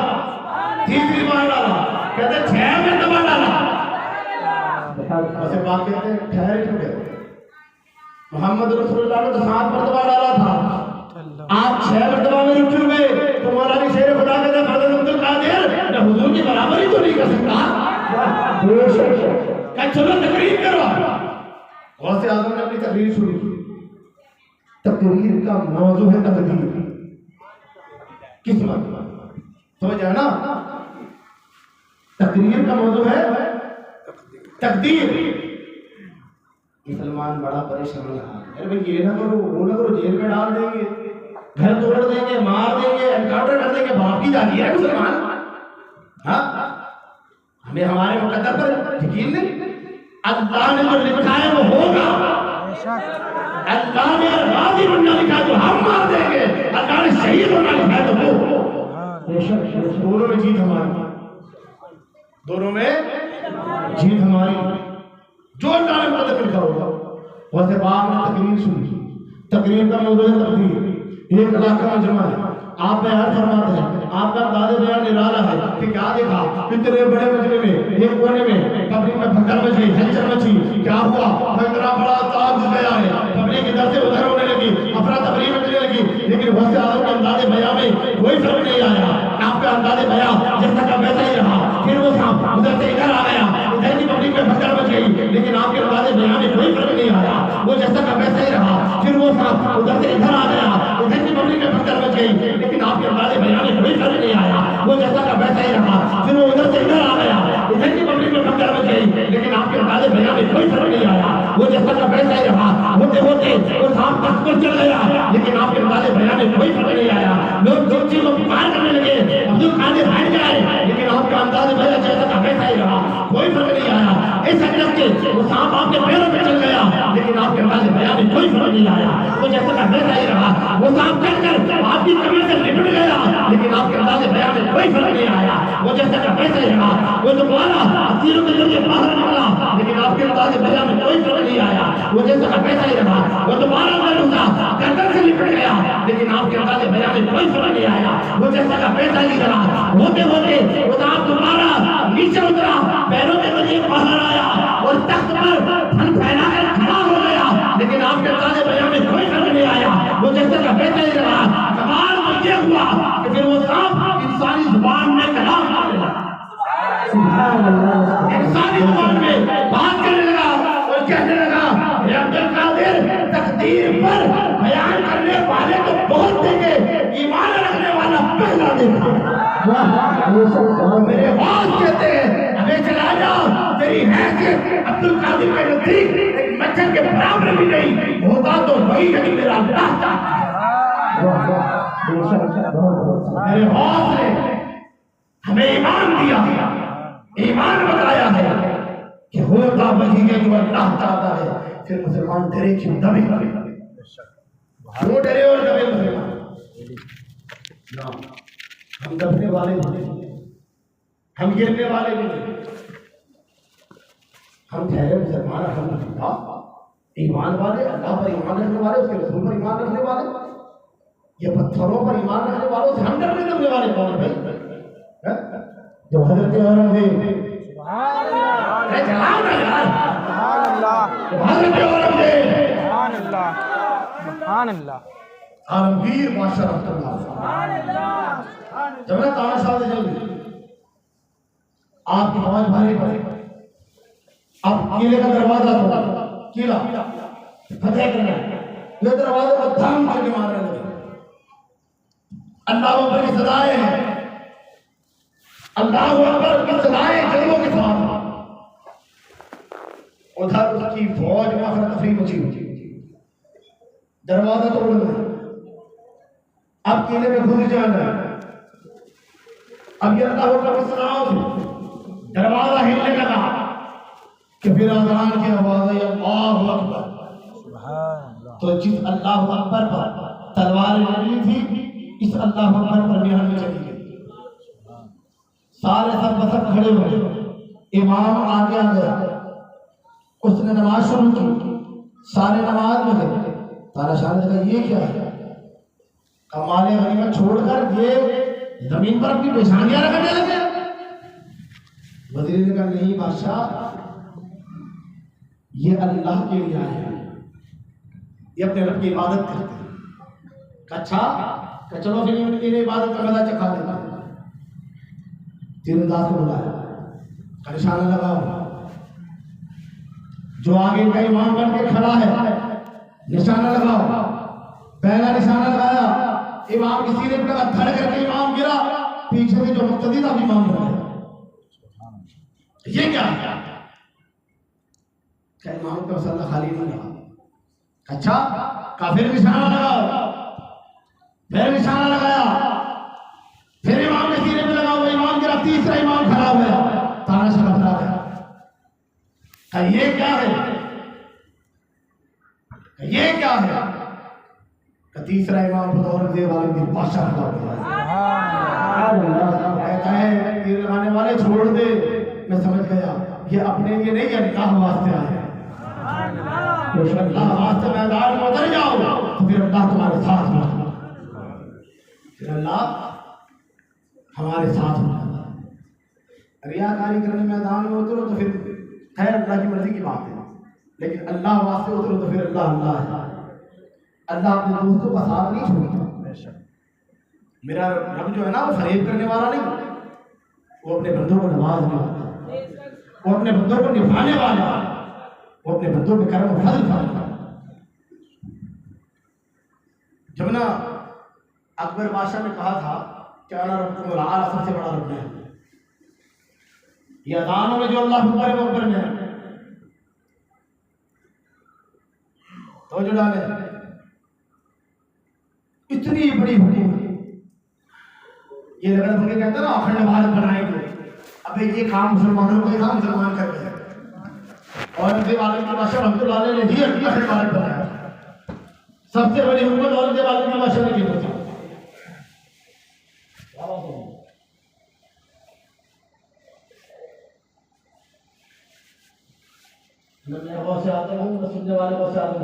Speaker 1: तीसरी बार डाला, कहते 6 में दबा डाला। ऐसे बात कहते हैं ठहरे क्यों गए? मोहम्मद रसूलुल्लाह ने तो 7 मरतबा डाला था, आप 6 मरतबा में रुक क्यों गए? तो मौलाना शेर खुदा कहते फरजत अब्दुल कादिर ने हुजूर की बराबरी तो नहीं कर सकता, क्या चलो तकरीर करो। बहुत से आदमी ने अपनी तकरीर शुरू की। तकरीर का मौजू है तकदीर, किस्मत, समझ आया ना? तकरीर का मौजू है तकदीर। मुसलमान बड़ा परेशान है, अरे भाई ये ना करो, वो ना करो, जेल में डाल देंगे, घर तोड़ देंगे, मार देंगे, एनकाउंटर कर देंगे, बाप की जाती है मुसलमान। हाँ, हमें हमारे मुकद्दर पर यकीन नहीं। अल्लाह ने जो लिखा है वो होगा, अल्लाह ने राजी बनना लिखा है तो हम मार देंगे, अल्लाह ने शहीद होना लिखा है तो वो। दोनों में जीत हमारी, दोनों में जीत हमारी, जो अल्लाह ने मुकद्दर लिखा होगा। वैसे बाप ने तकरीर सुनी, तकरीर का मौजू है तकदीर। 1 लाख का मजमा है, आप बयान फरमाते हैं, आपका अंदाज़े बयान निराला है कि क्या देखा इतने बड़े मजमे में एक कोने में पब्लिक में भगदड़ मच गई, हलचल मची, क्या हुआ? इतना बड़ा ताब घुस गया है, पब्लिक इधर से उधर होने लगी, अफरा तफरी मचने लगी, लेकिन बहुत से आदमी के अंदाज़े बयान में कोई फर्क नहीं आया। आपका अंदाज़े बयान जैसा का वैसा ही रहा, फिर वो सांप उधर से इधर आ गया, इधर की पब्लिक में भगदड़ मच गई, लेकिन आपके अंदाज़े बयान में कोई फर्क नहीं आया, वो जैसा का वैसा ही रहा। फिर वो सांप उधर से इधर आ गया, इधर की पब्लिक में भगदड़ मच गई, लेकिन आपके अंदाज़े बयान में कोई फर्क नहीं आया, वो जैसा का वैसा ही रहा। फिर वो उधर से इधर आ गया, इधर की पब्लिक में भगदड़ मच गई, लेकिन आपके अंदाज़े बयान में कोई फर्क नहीं आया, वो जैसा का वैसा ही रहा। होते होते वो सांप तख्त पर चढ़ गया, लेकिन आपके अंदाज़े बयान में कोई फर्क नहीं आया। लोग जो चीज़ को पुकार करने लगे, अब्दुल कादिर हट जाए, लेकिन आपका अंदाज़े बयान जैसा का वैसा ही रहा, कोई फर्क नहीं आया। इस हद के वो सांप आपके पैरों में चल गया, लेकिन आपके अंदाज़े बयान में कोई फर्क नहीं आया, वो जैसा का वैसा ही रहा। वो सांप चलकर आपकी कमर से लिपट गया, लेकिन आपके अंदाज़े बयान में कोई फर्क नहीं आया, वो जैसा का वैसा ही रहा। वो दोबारा तीरों के जरिए बाहर निकला, लेकिन आपके अंदाज़े बयान में कोई फर्क नहीं आया, वो जैसा का वैसा ही रहा। वो दोबारा अंदर घुसा, गर्दन से लिपट गया, लेकिन आपके अंदाज़े बयान में कोई फर्क नहीं आया, वो जैसा का वैसा ही रहा। होते होते वो सांप दोबारा नीचे उतरा, पैरों के जरिए बाहर आया और तख्त पर फन फैलाकर खड़ा हो गया, लेकिन आपके अंदाज़े बयान में कोई फर्क नहीं आया, वो जैसा का वैसा ही रहा। कमाल तो ये हुआ कि फिर वो सांप इंसानी जुबान में कलाम करने लगा, इंसानी जुबान में बात करने लगा और कहने लगा, हे अब्दुल कादिर, तकदीर पर बयान करने वाले तो बहुत देंगे, ईमान रखने वाला पहला देखा। मेरे बात कहते हैं, हमें चला जाओ, तेरी हैसियत अब्दुल कादिर के नजदीक एक मच्छर के बराबर भी नहीं होता, तो वही नहीं मेरा रास्ता। मेरे बाप ने हमें ईमान दिया, ईमान बताया है कि होता वही है जो अल्लाह चाहता है। फिर मुसलमान डरे क्यों? दबे क्यों डरे और दबे मुसलमान? हम दबने वाले नहीं, हम गिरने वाले नहीं, हम ठहरे मुसलमान, अल्हम्दुलिल्लाह ईमान वाले, अल्लाह पर ईमान रखने वाले, उसके रसूल पर ईमान रखने वाले। ये पत्थरों पर ईमान रखने वालों से हम डरने दबने वाले कौन भाई? जो हजरत औरंगजेब, अरे जलाओ ना यार, हजरत औरंगजेब, आलमगीर बादशाह रहमतुल्लाह, जब ना ताना साहब जब आपकी आवाज भारी पड़े, अब किले का दरवाजा तोड़ा, किला फतेह करना, ये दरवाजे को धाम करके मारने लगे। अल्लाह अकबर की सदाएं हैं, अल्लाह अकबर की सदाएं जंगों के साथ। उधर उसकी फौज में अफरा तफरी मची हुई, दरवाजा तोड़ दिया। अब किले में घुस जाना, अब ये अल्लाह अकबर की सदाओं दरवाजा हिलने लगा कि फिर अज़ान की आवाज़ आई, अल्लाहु अकबर। तो जिस अल्लाह अकबर पर तलवार लगी थी, इस अल्लाह अकबर पर निहार चली गई। सारे सब बसक खड़े हुए, इमाम आगे आ गया, उसने नमाज शुरू की, सारे नमाज में गए। तानाशाह ने कहा ये क्या है? कमाल गनीमत छोड़कर ये जमीन पर अपनी पेशानियां रखने लगे। वजीर ने कहा नहीं बादशाह, ये अल्लाह के लिए आए हैं, ये अपने रब की इबादत करते हैं। अच्छा चलो फिर इनकी इबादत का मजा चखा देता। तीरंदाज को बुलाया, निशाना लगाओ। जो आगे का इमाम बन के खड़ा है निशाना लगाओ। पहला निशाना लगाया, इमाम की सीने पर लगा, धड़ करके इमाम गिरा। पीछे से जो मुक्तदी था इमाम बन गया। ये क्या है? क्या इमाम का मसला खाली नहीं रहा? अच्छा फिर निशाना लगाओ, फिर निशाना लगाया, फिर इमाम के सीने पे लगा हुआ, इमाम गिरा, तीसरा इमाम खड़ा हो गया। तानाशाह घबरा गया, कहा ये क्या है? ये क्या है? तीसरा इमाम औरंगजेब वाले की बादशाह खड़ा हो गया। कहता है तीर लगाने वाले छोड़ दे। मैं समझ गया ये अपने लिए नहीं, अल्लाह वास्ते आया। अल्लाह वास्ते मैदान में उतर जाओ तो फिर अल्लाह तुम्हारे साथ होगा, फिर अल्लाह हमारे साथ होगा। रियाकारी करने मैदान में उतरो तो फिर खैर अल्लाह की मर्जी की बात है, लेकिन अल्लाह वास्ते उतरो तो फिर अल्लाह अल्लाह है। अल्लाह अपने दोस्तों का साथ नहीं छोड़ता। मेरा रब जो है ना, वो फरेब करने वाला नहीं, वो अपने बंदों को नवाजने वाला, वो अपने बंदों को निभाने वाला, वो अपने बंदों के कर्म फजल फरमाता। जब ना अकबर बादशाह ने कहा था कि अना रब्बुकुमुल आला, सबसे बड़ा रब है, ये अज़ानों में जो अल्लाह अकबर है वो अकबर में है। तो जो डाले इतनी बड़ी हुकूमत, ये लगन होंगे कहते ना अखंड भारत बनाएंगे। अबे ये काम मुसलमानों को, ये काम मुसलमान कर गए। औरंगजेब आलम के बादशाह रहमतुल्लाह अलैह ने ही अखंड भारत बनाया। सबसे बड़ी हुकूमत औरंगजेब आलम के बादशाह ने की थी। मैं बहुत से आते हूँ, मैं सुनने वाले बहुत से आते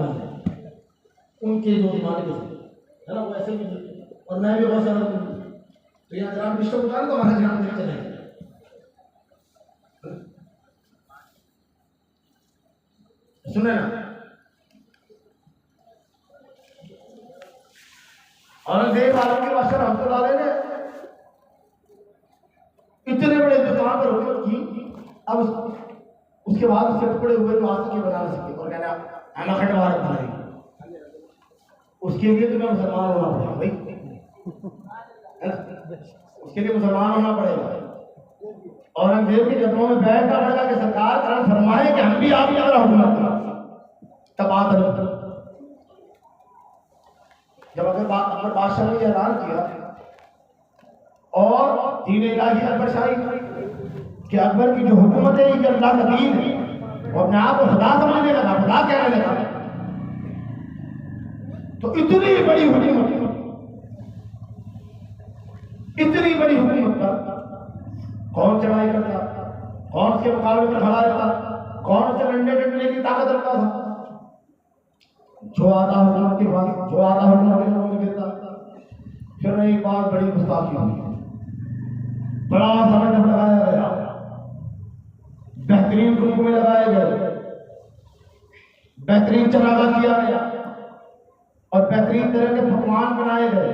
Speaker 1: उनके जो जमाने के है ना, वैसे भी, और मैं भी बहुत सारा तो यहाँ जनाब विश्व उतार तो हमारा ध्यान देखते रहेंगे। सुने ना, औरंगजेब आलम के बादशाह रहमतुल्लाह अलैह ने इतने बड़े हिंदुस्तान पर हुकूमत की। अब उसके बाद उसके टुकड़े हुए जो आज तक बना नहीं सके, और कहना हम अखंड भारत बनाएंगे। उसके लिए तुम्हें मुसलमान होना पड़ेगा भाई, है ना? उसके लिए मुसलमान होना पड़ेगा। औरंगजेब के जख्मों में बैठना पड़ेगा कि सरकार करम फरमाए कि हम भी आप ही अगर हुकूमत करें। तब बात जब अगर बादशाह ने ऐलान किया और दीन इलाही अकबर शाही कि अकबर की जो हुकूमत है ये अल्लाह का दीन है, वो अपने आप को खुदा समझने लगा, खुदा कहने लगा। तो इतनी बड़ी हुकूमत, इतनी बड़ी हुकूमत पर कौन चढ़ाई करता, कौन उसके मुकाबले पर खड़ा रहता, कौन उसे लड़ने डटने की ताकत रखता था? जो आता हुकूमत के पास, जो आता हुकूमत के लोगों में गिरता। फिर एक बात बड़ी गुस्ताखी हुई, बड़ा समय लगाया गया, बेहतरीन ग्रुप में लगाए गए, बेहतरीन चरागा किया गया और बेहतरीन तरह के पकवान बनाए गए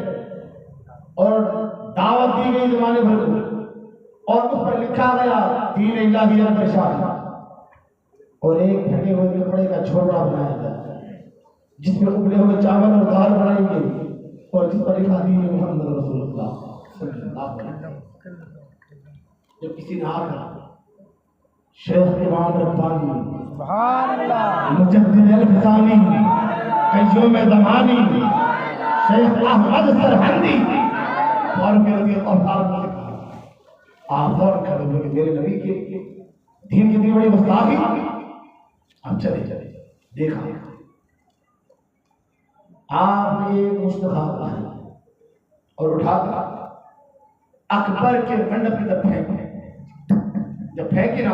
Speaker 1: और दावत दी गई जमाने भर को, और उस पर लिखा गया दीन इलाही अकबर शाह। और एक फटे हुए कपड़े का झोपड़ा बनाया था जिसमें उबले हुए चावल और दाल बनाएंगे और जिस पर लिखा दीन मोहम्मद रसूलुल्लाह सल्लल्लाहु अलैहि वसल्लम। जब किसी ने आकर शेख इमाम रब्बानी सुभान अल्लाह मुजद्दिद अल-फसानी कय्यूम ज़मानी शेख अहमद सरहंदी फारूक रज़ियल्लाहु ताला आप फौरन खड़े हुए कि मेरे नबी के दीन की इतनी बड़ी गुस्ताखी। अब चले देखा आपने एक मुस्तखा और उठाकर अकबर के मंडप की तरफ फेंक। जब फेंकी ना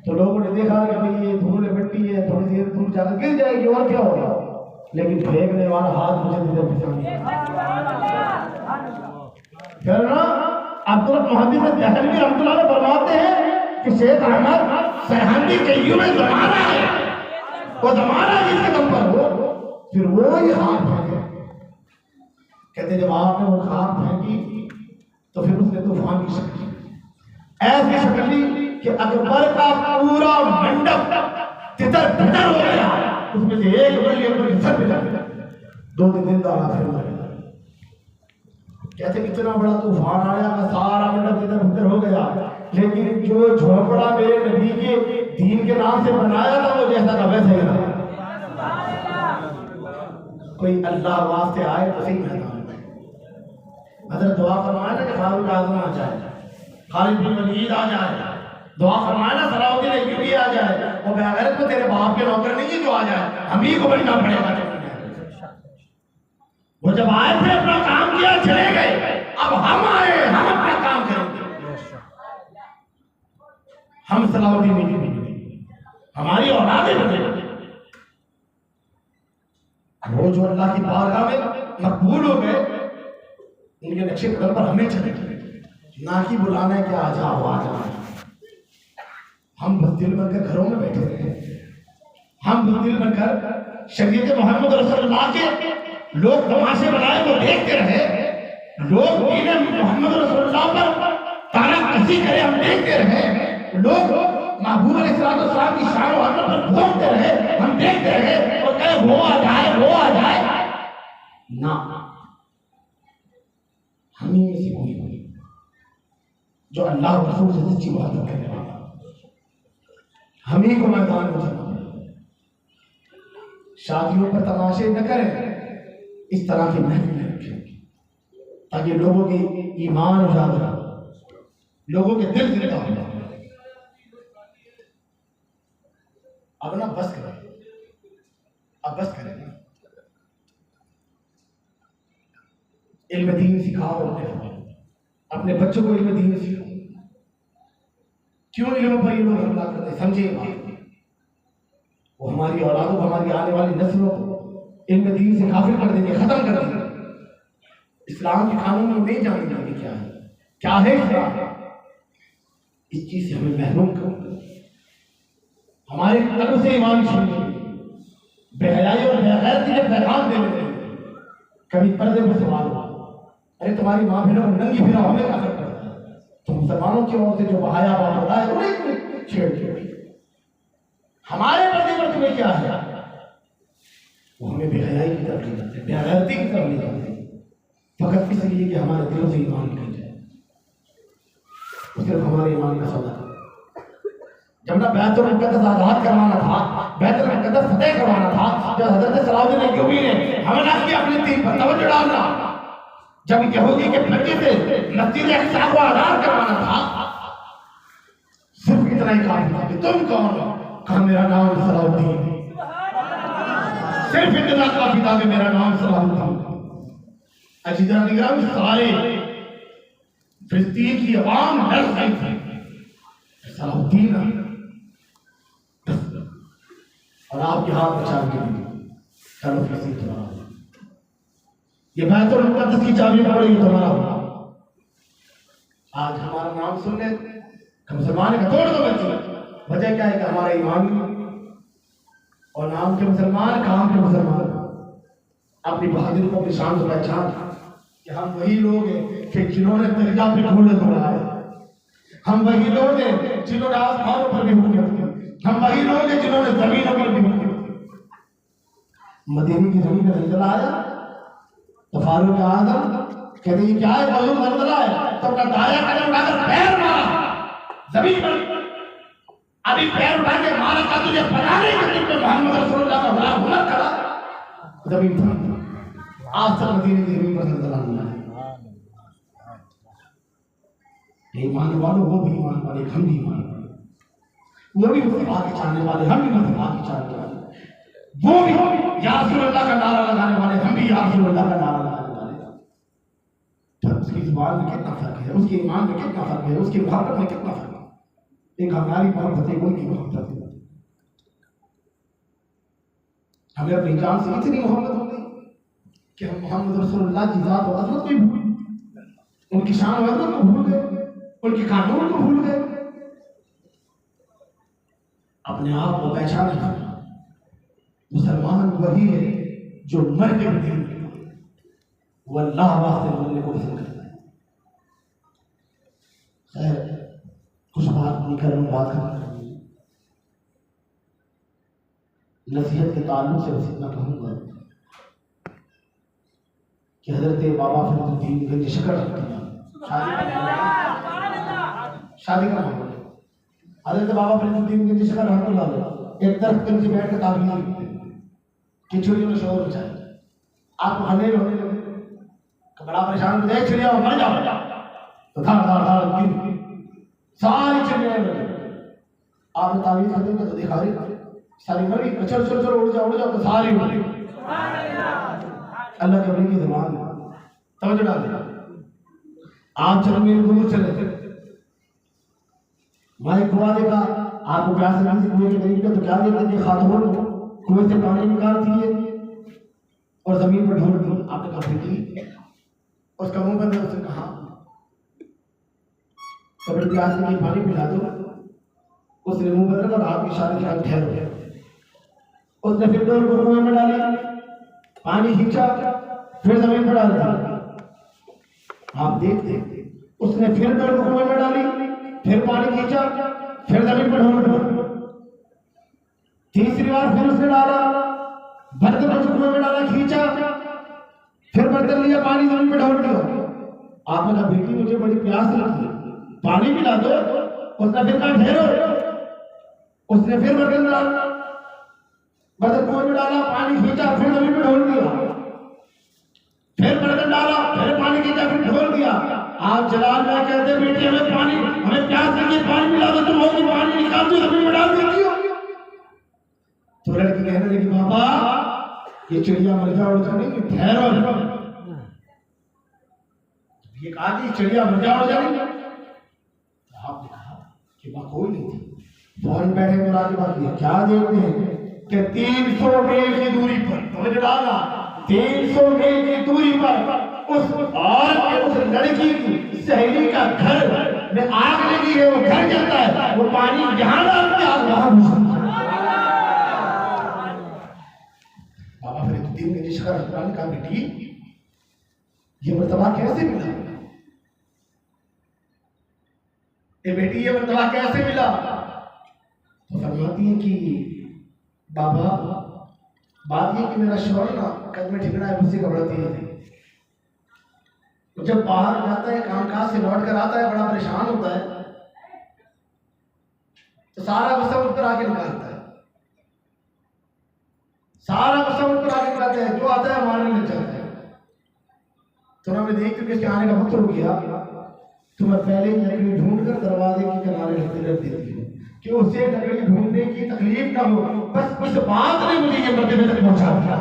Speaker 1: तो लोगों ने देखा कि भाई ये धूल मिट्टी है, थोड़ी देर दूर जाकर गिर जाएगी और क्या होगा, लेकिन फेंकने वाला हाथ मुझे इधर फिर ना अब्दुल मुहद्दिस दहलवी रहमतुल्लाह अलैह फरमाते हैं कि शेख अहमद सरहंदी कय्यूम ज़माना है, वो ज़माना जिसके दम पर हो फिर वो ही हाथ फेंके। कहते जब आपने वो हाथ फेंकी तो फिर उसने तूफान की शक्ल ऐसी शक्ल ली कि अकबर का पूरा मंडप तितर बितर हो गया, उसमें से एक बल्ली अकबर की सर पे लग गया। 2 दिन दाना फिर मर गया। कहते इतना बड़ा तूफान आया कि सारा मंडप तितर बितर हो गया, लेकिन जो झोपड़ा मेरे नबी के दीन के नाम से बनाया था वो जैसा का वैसा ही रहा। कोई अल्लाह वास्ते आए तो सही मैदान में हजरत दुआ फरमाए ना कि फारूक आज़म आ जाए, खालिद बिन वलीद आ जाए, दुआ फरमाए ना सलाउद्दीन अय्यूबी आ जाए, और बेगैरत में तेरे बाप के नौकर नहीं है जो आ जाए, हम ही को बनना पड़ेगा। वो जब आए थे अपना काम किया चले गए, अब हम आए हम अपना काम करेंगे। हम सलाउद्दीन नहीं, हमारी औलादें बनेंगी। वो जो अल्लाह की बारगाह में मकबूल हो गए उनके नक्शे कदम पर हमें चले ना कि बुलाने के आ जाओ आ जाओ। हम बददिल बनकर घरों में बैठे रहे, हम बददिल बनकर शरीयत मोहम्मद रसूलुल्लाह के लोग तमाशे बनाए वो देखते रहे, लोग दीन मोहम्मद रसूलुल्लाह पर ताना कसी करे हम देखते रहे, लोग महबूब अलैहिस्सलाम की शान और आदत पर भोंकते रहे हम देखते रहे और कहे वो आ जाए वो आ जाए ना। हम ही में से कोई जो अल्लाह रसूल से सच्ची बात करने वाला, हम ही को मैदान में जमा। शादियों पर तमाशे न करें, इस तरह की महफिल रखें ताकि लोगों के ईमान उजागर हो, लोगों के दिल जिंदा हो। अब ना बस करें, अब बस करें ना, इल्म दीन सिखाओ, अपने बच्चों को इल्म दीन सिखाओ। क्यों इल्म पर ये लोग हमला करते, समझिए बात। वो हमारी औलादों को, हमारी आने वाली नस्लों को इल्म दीन से काफिर कर देंगे, खत्म कर देंगे। इस्लाम के कानून में नहीं जाने देंगे क्या है इस्लाम। इस चीज से हमें महरूम करो। हमारे कल्ब से ईमान छीनिए, बेहयाई और बेगैरती के पैगाम देने। कभी पर्दे पर सवाल हो, अरे तुम्हारी माँ बहनों को नंगी फिरा हमें क्या करता है, तो मुसलमानों की ओर से जो बहाया बात होता है उन्हें छेड़ छेड़। हमारे पर्दे पर तुम्हें क्या है, वो हमें बेहयाई की तरफ ले जाते, बेगैरती की तरफ ले जाते, फकत इसलिए कि हमारे दिलों से ईमान निकल जाए। सिर्फ हमारे ईमान का सवाल। जब ना बैतुल मुक़द्दस आज़ाद करवाना था, बैतुल मुक़द्दस फतेह करवाना था, जब हज़रत सलाउद्दीन अय्यूबी ने हमला किया अपने दीन पर तवज्जो डालना, जब यहूदी के फतवे से मस्जिद अक़सा को आज़ाद करवाना था, सिर्फ इतना ही काफी था कि तुम कौन हो, कहा मेरा नाम सलाउद्दीन। सिर्फ इतना काफी था कि मेरा नाम सलाउद्दीन। अजीज़ान निगरान, सारे फिलिस्तीन की अवाम डर गई थी, सलाउद्दीन और आपके हाथ बचाव के लिए चलो फिलिस्तीन तुम्हारा, ये बैतुल मुक़द्दस की चाबी पकड़ेगी तुम्हारा। आज हमारा नाम सुन ले मुसलमान का तोड़ दो बच्चे, वजह क्या है कि हमारा ईमान और नाम के मुसलमान, काम के मुसलमान, अपनी बहादुरी को, अपनी शान को पहचान कि हम वही लोग हैं कि जिन्होंने दरिया पे घोड़े दौड़ाए, हम वही लोग हैं जिन्होंने आसमानों पर भी हुकूमत की, हम वही लोग हैं जिन्होंने जमीनों पर भी मदीने की जमीन का जलजला आया तो फारूक आजम कहते ये क्या है, बहुत जलजला है। तो अपना दाया कदम उठाकर पैर मारा जमीन पर, अभी पैर उठा के मारा था तुझे पता नहीं कि तुम पे मोहम्मद रसूलुल्लाह का गुलाम हुनर खड़ा जमीन पर। आज तक मदीने की जमीन पर जलजला हुआ है। ईमान वालों वो भी ईमान वाले, हम भी ईमान वाले, वो भी मुस्तफा के चाहने वाले, हम भी मुस्तफा के चाहने वाले, वो भी या रसूलुल्लाह का नारा लगाने वाले, हम भी या रसूलुल्लाह का नारा लगाने वाले। तो उसकी जुबान में कितना फर्क है, उसके ईमान में कितना फर्क है, उसकी मोहब्बत में कितना फर्क है। एक हमारी मोहब्बत है, उनकी मोहब्बत है। हमें अपनी जान से इतनी मोहब्बत हो गई कि हम मोहम्मद रसूलुल्लाह की जात और अज़मत को भूल गए, उनकी शान और अज़मत को भूल गए, उनके कानून को भूल गए, अपने आप को पहचान कर। मुसलमान वही है जो मर के भी वो अल्लाह वास्ते बोलने को पसंद करता है। खैर कुछ बात नहीं कर, बात कर नसीहत के ताल्लुक से बस इतना कहूँगा कि हजरत बाबा फरीदुद्दीन गंज शकर शादी का मामला, हजरत बाबा फरीदुद्दीन गंज शकर रहमतुल्लाह एक दरख्त के नीचे बैठ कर ताबीज़ लिखते कि चिड़ियों ने शोर मचाया, आप हंसने होने लगे तो बड़ा परेशान हो जाए, चिड़िया मर जाओ तो धाड़ धाड़ धाड़ सारी चिड़िया लगे। आपने ताबीज़ खत्म कर तो देखा रही सारी मर गई, चल चल चल उड़ जाओ तो सारी उड़ गई। अल्लाह के वली की ज़ुबान तवज्जो डाल। आप चलो मेरे दूर चले, मैं कुआं देखा, आपको प्यास लगी थी कुएं के करीब पे, तो क्या देखते थे, खातून कुएं से पानी निकालती है और जमीन पर ढोल दी। आपने कहा बेटी, उसका मुंह बंद है, उसने कहा तो बड़ी प्यास लगी, पानी पिला दो। उसने मुंह बंद कर हाथ की इशारे किया, ठहरो। उसने फिर डोल को कुएं में डाली, पानी खींचा, फिर जमीन पर डाल दिया। आप देखते उसने फिर डोल को कुएं में डाली, फिर पानी खींचा, फिर जमीन पर ढोल। तीसरी बार फिर उसने डाला, बर्तन को कुएं में डाला, खींचा, फिर बर्तन लिया, पानी जमीन पर ढोल दिया। आपने कहा बेटी मुझे बड़ी प्यास लगी है, पानी पिला दो। उसने फिर कहा ठहरो। उसने फिर बर्तन डाला, बर्तन कुएं में डाला, पानी खींचा, फिर जमीन पर ढोल दिया, फिर बर्तन डाला, फिर पानी खींचा, फिर ढोल दिया। आप जलाल में कहते बेटी हमें पानी, हमें प्यास लगी, पानी पिला दो, तुम होगी पानी निकाल दो, जमीन में डाल देती हो। तो लड़की कहने लगी बाबा ये चिड़िया मर जाओ नहीं, ठहरो। ये कहा कि चिड़िया मर जाओ नहीं, आपने कहा कि वहां कोई नहीं थी। फौरन बैठे मुराद बात किया, क्या देखते हैं कि 300 मील की दूरी पर, तो डाला 300 मील की दूरी पर उस औरत के, उस लड़की की सहेली का घर में आग लगी है, वो घर जलता है, वो पानी जहां डालते आग वहां। बाबा फरीदुद्दीन ने शकर हकरान कहा बेटी ये मर्तबा कैसे मिला, ये बेटी ये मर्तबा कैसे मिला। तो फरमाती है कि बाबा बात ये कि मेरा शौहर ना कदम ठिकना है, मुझसे घबराती है। तो जब बाहर जाता है, कामकाज से लौट कर आता है, बड़ा परेशान होता है, तो सारा गुस्सा मुझ पर आके निकालता है, सारा गुस्सा मुझ पर आके निकालता है, जो आता है मारने लग जाता है। तो हमने देखते कि इसके आने का वक्त हो गया, तो मैं पहले ही लकड़ी ढूंढ कर दरवाजे के किनारे रख देती हूँ कि उसे लकड़ी ढूंढने की तकलीफ ना हो। बस इस बात ने मुझे ये मर्तबे तक पहुंचा दिया।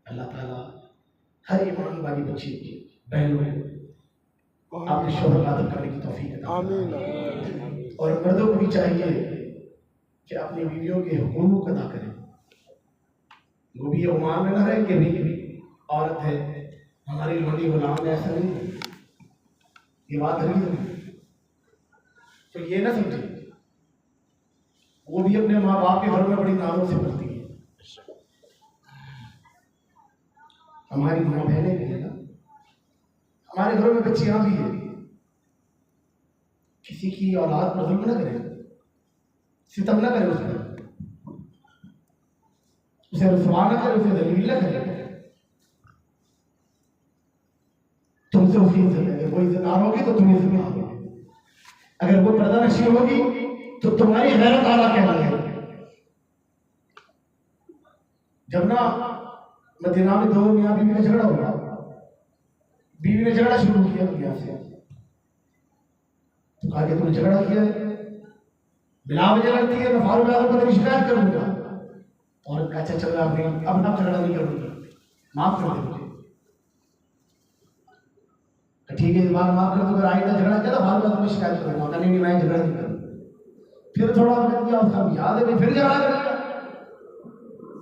Speaker 1: अल्लाह ताला हर ईमान वाली बच्ची बहनों को अपने शौहर का अदब करने की तौफीक अता फरमाए। और मर्दों को भी चाहिए कि अपनी बीवियों के हुकूक अदा करें। वो भी ये गुमान में न रहे कि भी औरत है, हमारी लोनी गुलाम है, ऐसा नहीं। ये बात हरी नहीं, तो ये ना समझे वो भी अपने माँ बाप के घर में बड़ी नाजों से पढ़ती है। हमारी माँ बहनें भी है ना, हमारे घरों में बच्चियां भी है, किसी की औलाद पर जुल्म न करे, सितम न करे, उस पर उसे रुसवा न करे, उसे दलील न करे। तुमसे उसकी इज्जत है, अगर वो इज्जतदार होगी तो तुम इज्जतदार होगी, अगर वो पर्दा नशी होगी तो तुम्हारी गैरत आला कहलाएगी। जब ना मदीना में दो मियाँ बीवी का झगड़ा हुआ, बीवी ने झगड़ा शुरू किया मियाँ से, तो कहा कि तुमने झगड़ा किया है, बिना वजह लड़ती है, मैं फारूक आजम को तेरी शिकायत करूंगा। औरत का अच्छा चल रहा है, अब झगड़ा नहीं करूंगी, माफ कर दे मुझे। ठीक है, बार माफ कर दो, अगर आइंदा झगड़ा किया तो फारूक आजम को शिकायत करूंगा। नहीं मैं झगड़ा नहीं करूंगा। फिर थोड़ा वक्त किया, उसका याद है, फिर झगड़ा कर लिया।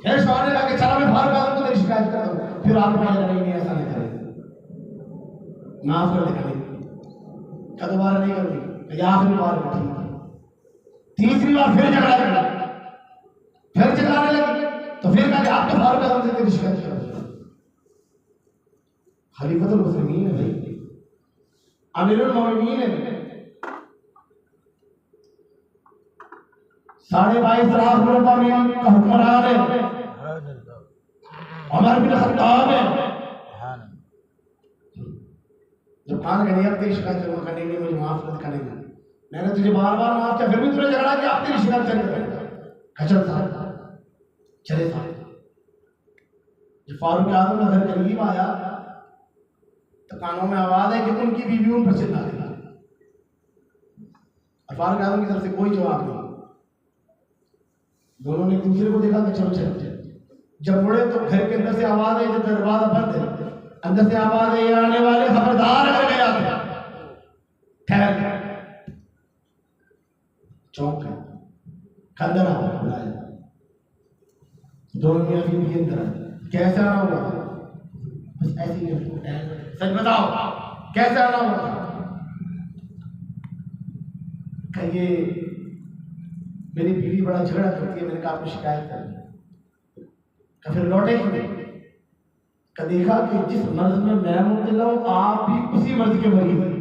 Speaker 1: फिर शौहर ने कहा कि चला मैं फारूक आजम को तेरी शिकायत कर दूंगा। फिर आप नहीं ऐसा नहीं करेंगे, माफ कर दे, क्या दोबारा नहीं करूंगी, आखिरी बार ठीक है। तीसरी बार फिर झगड़ा कर, फिर झगड़ाने लगी, तो फिर कहा कि आप तो फारूक आजम से तेरी शिकायत कर दूंगा। खलीफतुल मुस्लिमीन है भाई, अमीरुल मोमिनीन है, 22.5 लाख रुपया में का हुक्मरान है, उमर बिन खत्ताब है। जब कान गए अब तेरी शिकायत करूंगा, करने नहीं, मुझे माफ मत करेंगे, मैंने तुझे बार बार माफ किया, फिर भी तूने झगड़ा किया, अब तेरी शिकायत करेंगे। खचर था, चले था। जब फारूक आजम का घर करीब आया तो कानों में आवाज है कि उनकी बीवी उन पर चिल्ला रही है, और फारूक आजम की तरफ से कोई जवाब नहीं। दोनों ने दूसरे को देखा कि चलो चल। जब मुड़े तो घर के अंदर से आवाज आई, जब दरवाजा बंद है, अंदर से आवाज है, आने वाले खबरदार अगर गया था ठहर गया, चौंक गया, अंदर आ बुलाया। दोनों मियां बीवी के अंदर आए, कैसे आना हुआ? बस ऐसे ही, सच बताओ कैसे आना हुआ? ये मेरी बीवी बड़ा झगड़ा करती है, मैंने कहा आपको शिकायत कर दी। फिर लौटे क्यों? देखा कि जिस मर्ज में मैं मुब्तला हूं, आप भी उसी मर्ज के मरीज हैं,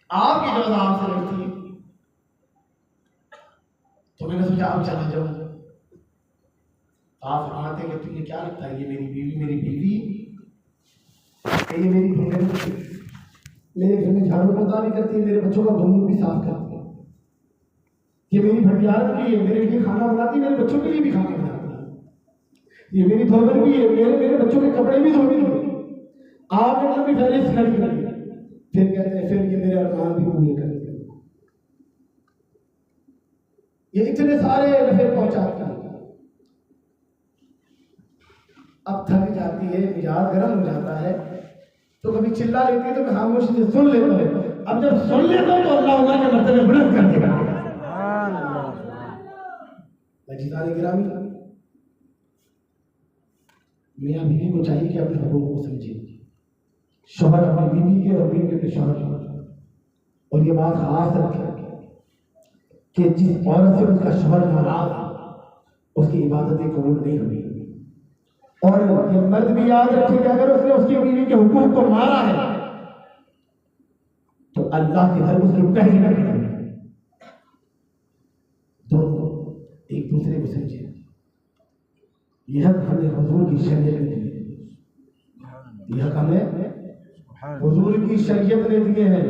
Speaker 1: आपकी जो आपसे लड़ती है, तो मैंने सोचा आप चला जाऊं। आप फरमाते कि तुझे क्या लगता है, ये मेरी बीवी ये मेरी भंगड़ी, मेरे घर में झाड़ू पोछा भी करती है, मेरे बच्चों का घूम भी साफ करती है, ये मेरी भटियार भी है, मेरे लिए खाना बनाती है, मेरे बच्चों के लिए भी खाना बनाती है, ये मेरी धोबन भी है, मेरे बच्चों के कपड़े भी धोती है, आपने लंबी फहरिस्त खड़ी कर दी। फिर कहते हैं फिर ये मेरे अरमान भी पूरे करेंगे। ये इतने सारे नफे पहुंचाती है, अब थक जाती है, मिजाज गर्म हो जाता है, तो कभी चिल्ला लेती है तो मैं खामोशी से सुन लेता हूँ। अब जब सुन लेता हूँ तो अल्लाह उम्र के मर्तबे बुलंद कर देगा। मजीदार गिरामी, मियाँ बीवी को चाहिए कि अपने हुकूक को समझे, शौहर अपनी बीवी के और बीवी के शौहर के, और ये बात खास रखें कि जिस औरत से उसका शौहर नाराज उसकी इबादतें कबूल नहीं हुई। और ये मर्द भी याद रखे कि अगर उसने उसकी बीवी के हुकूक को मारा है तो अल्लाह के घर उसकी पहली लड़की। दोनों एक दूसरे को समझे, यह हमें हुजूर की शरीयत ने दी है, यह हमें हुजूर की शरीयत ने दिए हैं,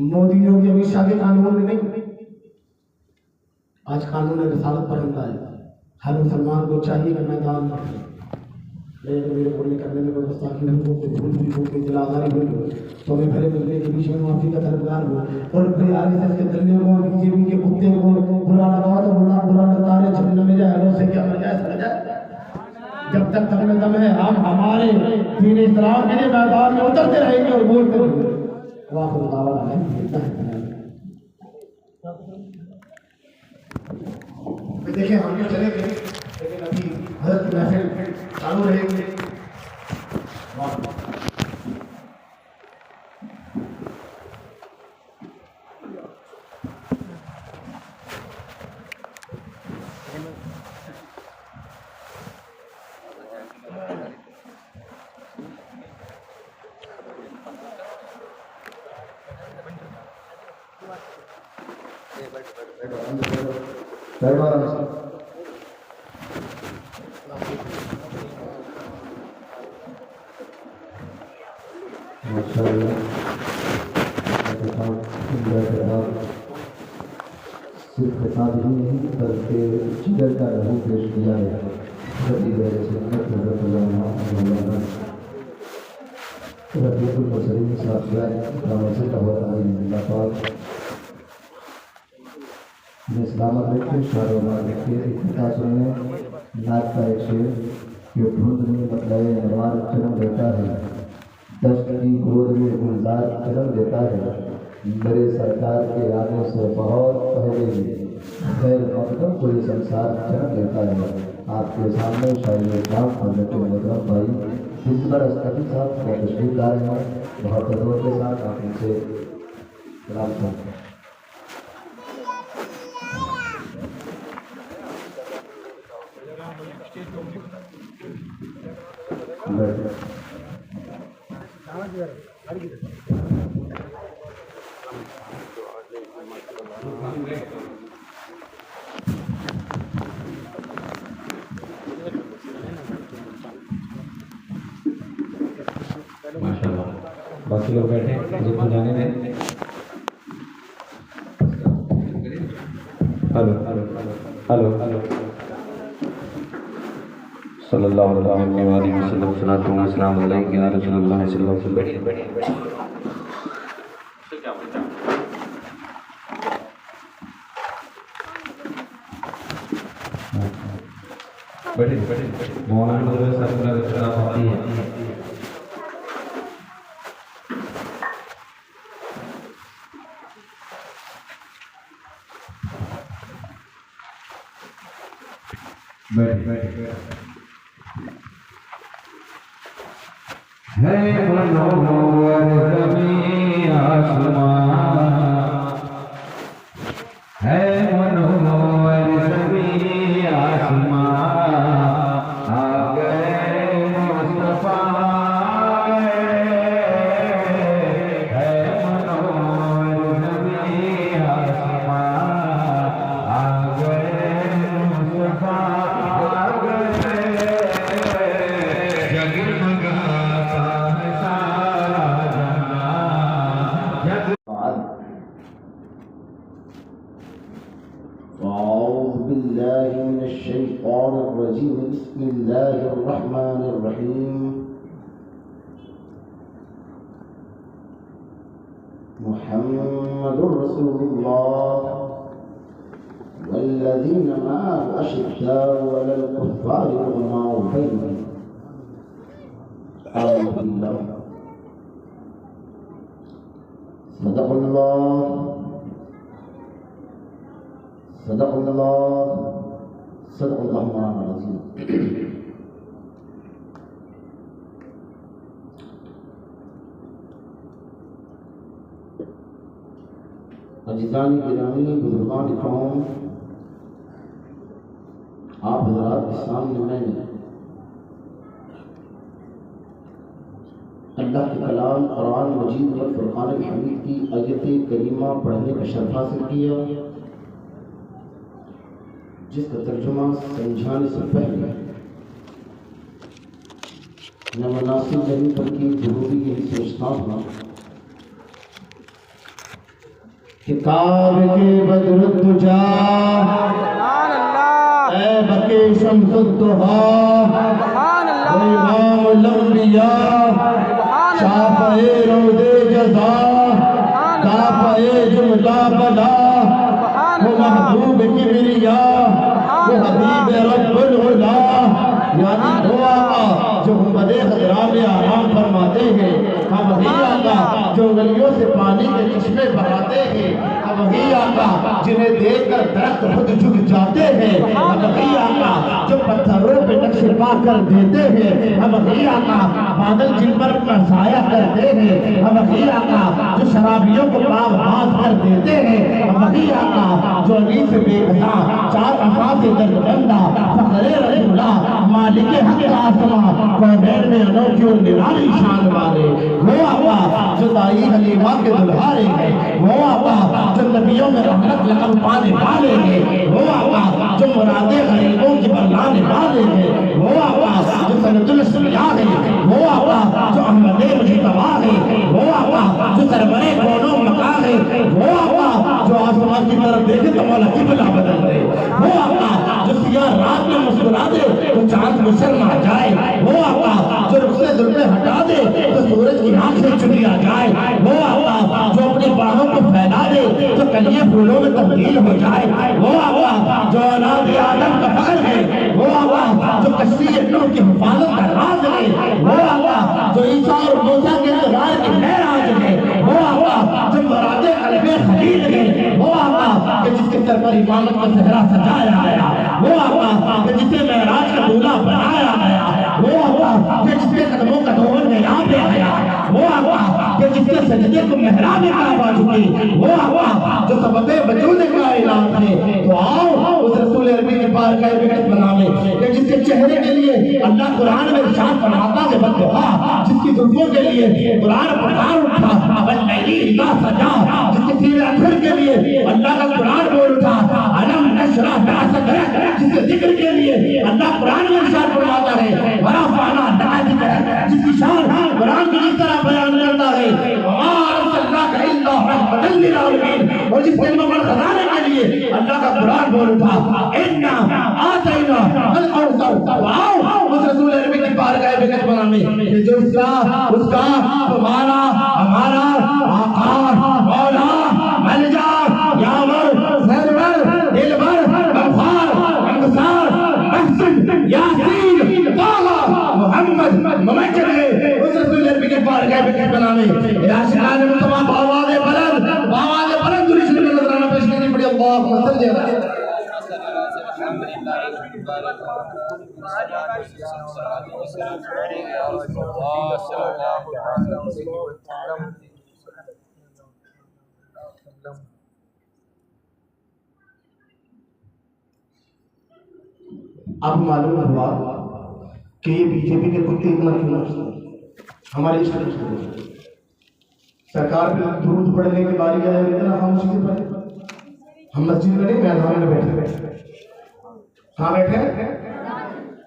Speaker 1: मोदी योगी अमित शाह के कानून ने नहीं। आज कानून रिसालत पर हमला है, हर मुसलमान को चाहिए कि मैदान में मेरे बोलने करने में कोई गुस्ताखी नहीं हो, कोई भूल भी हो, कोई दिलादारी हो, तो मैं भरे मिलने के बीच में माफी का तलबगार हो। और फिर आगे से दल्ले को, बीजेपी के कुत्ते को बुरा लगा तो बुरा लगता है, जहन्नम में जाए, उससे क्या मर जाए सड़ जाए। जब तक तक दम है हम हमारे दीन इस्लाम के लिए मैदान में उतरते रहेंगे और बोलते रहेंगे। देखिए हम भी चले गए, लेकिन अभी हज़रत महफिल चालू रहेगी।
Speaker 2: सिर्फ खिताब ही नहीं बल्कि जिगर का लहू पेश किया है। रबीउल मुसलिम साफिया से इस्लामत लिखे शाहरुमा लिखे इतना सुनने नाक का एक शेर जो ढूंढ में मतलब नवार जन्म देता है, दस्त की गोद में गुलजार जन्म देता है। मेरे सरकार के आने से बहुत पहले ही खैर मकदम पूरे संसार जन्म लेता है। आपके सामने शायद इस्लाम हजरत मोहतरम भाई जिसपर अस्करी साहब का तशरीफ ला रहे हैं, बहुत अदब के साथ आप इनसे सलाम करते हैं।
Speaker 3: माशाल्लाह, बाकी लोग बैठे जिनको जाने दें। हेलो हेलो हेलो हेलो सल्लल्लाहु अलैहि वसल्लम सलातु व सलाम अलैहि या रसूलुल्लाह सल्लल्लाहु अलैहि वसल्लम। बैठे बैठे मौलाना सरकार आती है। है मनोहर ज़मीं आसमां, है मनोहर ज़मीं आसमां, आ गए मुस्तफा है मनोहर ज़मीं आसमां, आ गए मुस्तफा।
Speaker 2: बिस्मिल्लाहिर्रहमानिर्रहीम। मुहम्मदुर रसूलुल्लाह वल्लज़ीना मअहु अशिद्दाउ अलल कुफ़्फ़ारि रुहमाउ बैनहुम। अल्लाह सदक़ल्लाह सदक़ल्लाह सदक़ल्लाहु अज़ीम। अज़ीज़ान गिरामी, बुजुर्गान कौम, आप हज़रात के सामने मैंने अल्लाह के कलाम कुरान मजीद और फुरक़ान हमीद की आयत करीमा पढ़ने का शर्फ हासिल किया, जिसका तर्जुमा समझाने से पहले मैं मुनासिब नहीं बल्कि ज़रूरी यही सोचता हूँ किताब के बदर तुझा ऐ बके शम्सुद्दुहा इमामुल अंबिया शाफ़ए रोज़े जज़ा दाफ़ए जुमला बला वो महबूब किबरिया वो हबीब रब्बुल उला, यानी वो आका जो गुंबदे खज़रा में आराम फरमाते हैं, हम वही आका जो गलियों से पानी के चश्मे बहाते हैं, हम वही आका जिन्हें देखकर दरख्त खुद झुक जाते हैं, हम वही आका जो पत्थरों पे नक्श पा कर देते हैं, हम वही आका बादल जिन पर अपना साया करते हैं, हम वही आका जो शराबियों को पाव बांध कर देते हैं, हम वही आका जो अली से बेगना चार अफा से दर्दमंदा फखरे रसूला
Speaker 1: मालिक हक आसमा कौनैन में अनोखी और निराली शान वाले, वो आका जो दाई हलीमा के दुल्हारे हैं, वो आका जो नबियों में रहमत लकब पाने वाले हैं, वो आका जो मुरादे गरीबों की बरलाने वाले हैं, वो आका जो सनदुल सुनिया है, वो आका जो अहमदे मुजतबा है, वो आका जो सरवरे कौनो मका है, वो आका जो आसमान की तरफ देखे तो मौला किबला बदल दे, वो आका जो सिया रात में मुस्कुरा दे तो चांद में शर्मा जाए, वो आका जो रुखसे दुल्हे हटा दे तो सूरज की आंख से चुनी आ जाए, वो आका जो अपनी बाहों को फैला दे तो कलिए फूलों में तब्दील हो जाए, वो आका जो औलाद आदम का फख्र है, वो आका जो कश्ती नूह की हिफाजत का राज है, वो आका जो ईसा और मूसा के इंतजार की महराज है, वो आका जो मुरादे कल्बे खलील है, वो आका कि जिसके सर पर इमामत का सेहरा सजाया गया, वो आका कि जिसे महराज का दूल्हा बनाया गया, वो आका कि जिसके कदमों का दोहन में यहाँ पे आया, वो आका कि जिसके सजदे को महराब काबा झुकी, वो आका जो सबबे वजूद का ऐलान है, तो आओ उस रसूल अरबी के पार का विकट बनावे कि जिसके चेहरे के लिए अल्लाह कुरान में इरशाद फरमाता है बद्दुआ, जिसकी जुल्फों के लिए कुरान पुकार उठा वल्लैली इज़ा सजा, जिसके सीने अखर के लिए अल्लाह का कुरान बोल उठा अलम नशरह लका सदरक, जिसके जिक्र के लिए अल्लाह कुरान में इरशाद फरमाता है वरफ़अना लका ज़िक्रक, जिसकी शान कुरान की जिस तरह बयान करता है वमा अरसलनाका इल्ला रहमतल लिल आलमीन, और जिसके इल्म और खजाने के लिए अल्लाह का कुरान बोल उठा इन्ना आतैना अल कौसर, वाओ उस रसूल अरबी की बारगाह विकट बनाने कि जो उसका तुम्हारा हमारा आका मौला मलजा यावर सरवर दिलबर गफ्फार अंसार महसन यासीन ताहा मोहम्मद मुमज्जद है, उस रसूल अरबी के बारगाह विकट बनाने आशिकान मुस्तफा बावाज़े बुलंद दुरूद शरीफ नजराना पेश करनी पड़ी। अल्लाहुम्मा सल्ली अलैहि अब मालूम हुआ कि ये बीजेपी के कुत्ते इतना क्यों नाचते हैं हमारे इस सरकार पे दुरूद पढ़ने की बारी आए इतना खामोशी से पढ़े, हम मस्जिद में नहीं मैदान में बैठे, कहाँ बैठे?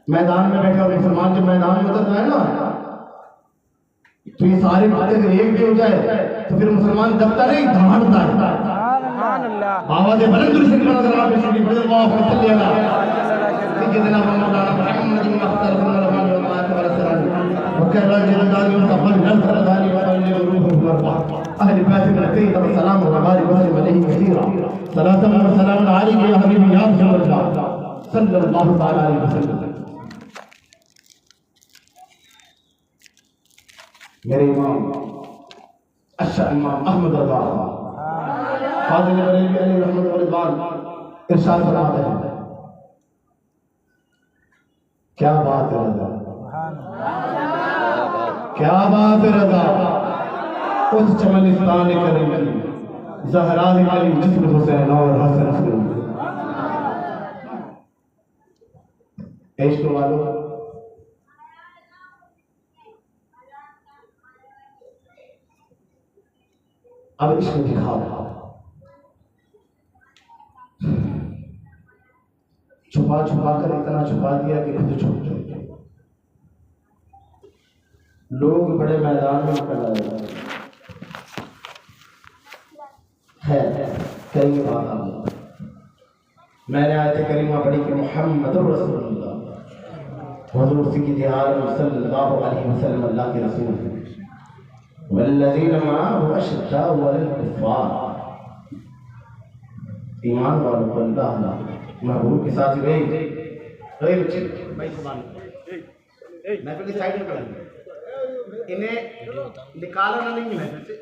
Speaker 1: मैदान में बैठे, और मुसलमान जब मैदान में उतरता है ना तो ये सारे बातें अगर एक भी हो जाए तो फिर मुसलमान दबता नहीं दहाड़ता है। आवाज़ बुलंद दुरूद शरीफ नजराना पेश करनी पड़ी। अल्लाहुम्मा सल्ली अला सय्यिदिना मौलाना मुहम्मद मुख्तार रहमान व बारक वकरल जलाली व तक़ब्बल नज़रदानी व रूह व अहल बैत रसूल व सलाम व बारिक अलैहि कसीरा सलातन व सलाम अलैहि या हबीबी या रसूलल्लाह सल्लल्लाहु तआला अलैहि वसल्लम। मेरे इमाम अच्छा इमाम अहमद रज़ा फाज़िल बरेलवी अलैहि रहमत व रिज़वान इरशाद फरमाते हैं, क्या बात है रज़ा, क्या बात है रज़ा, उस चमनिस्तान करीम की ज़हरा करीम जिस्म हुसैन और हसन हुसैन। इश्क वालों अब इश्क दिखाओ, छुपा छुपा कर इतना छुपा दिया कि खुद छुप गए। लोग बड़े मैदान में निकल आए है करेंगे बात। मैंने आयत करीमा पढ़ी कि मुहम्मद रसूलुल्लाह, हुजूर की दिहार सल्लल्लाहु अलैहि वसल्लम अल्लाह के रसूल हैं। वल्लज़ीना मअहु अशद्दाउ अलल कुफ़्फ़ार, ईमान वालों को अल्लाह महबूब के साथ गई बच्चे भाई कुर्बान महफिल की साइड में करेंगे, इन्हें निकालना नहीं है महफिल से,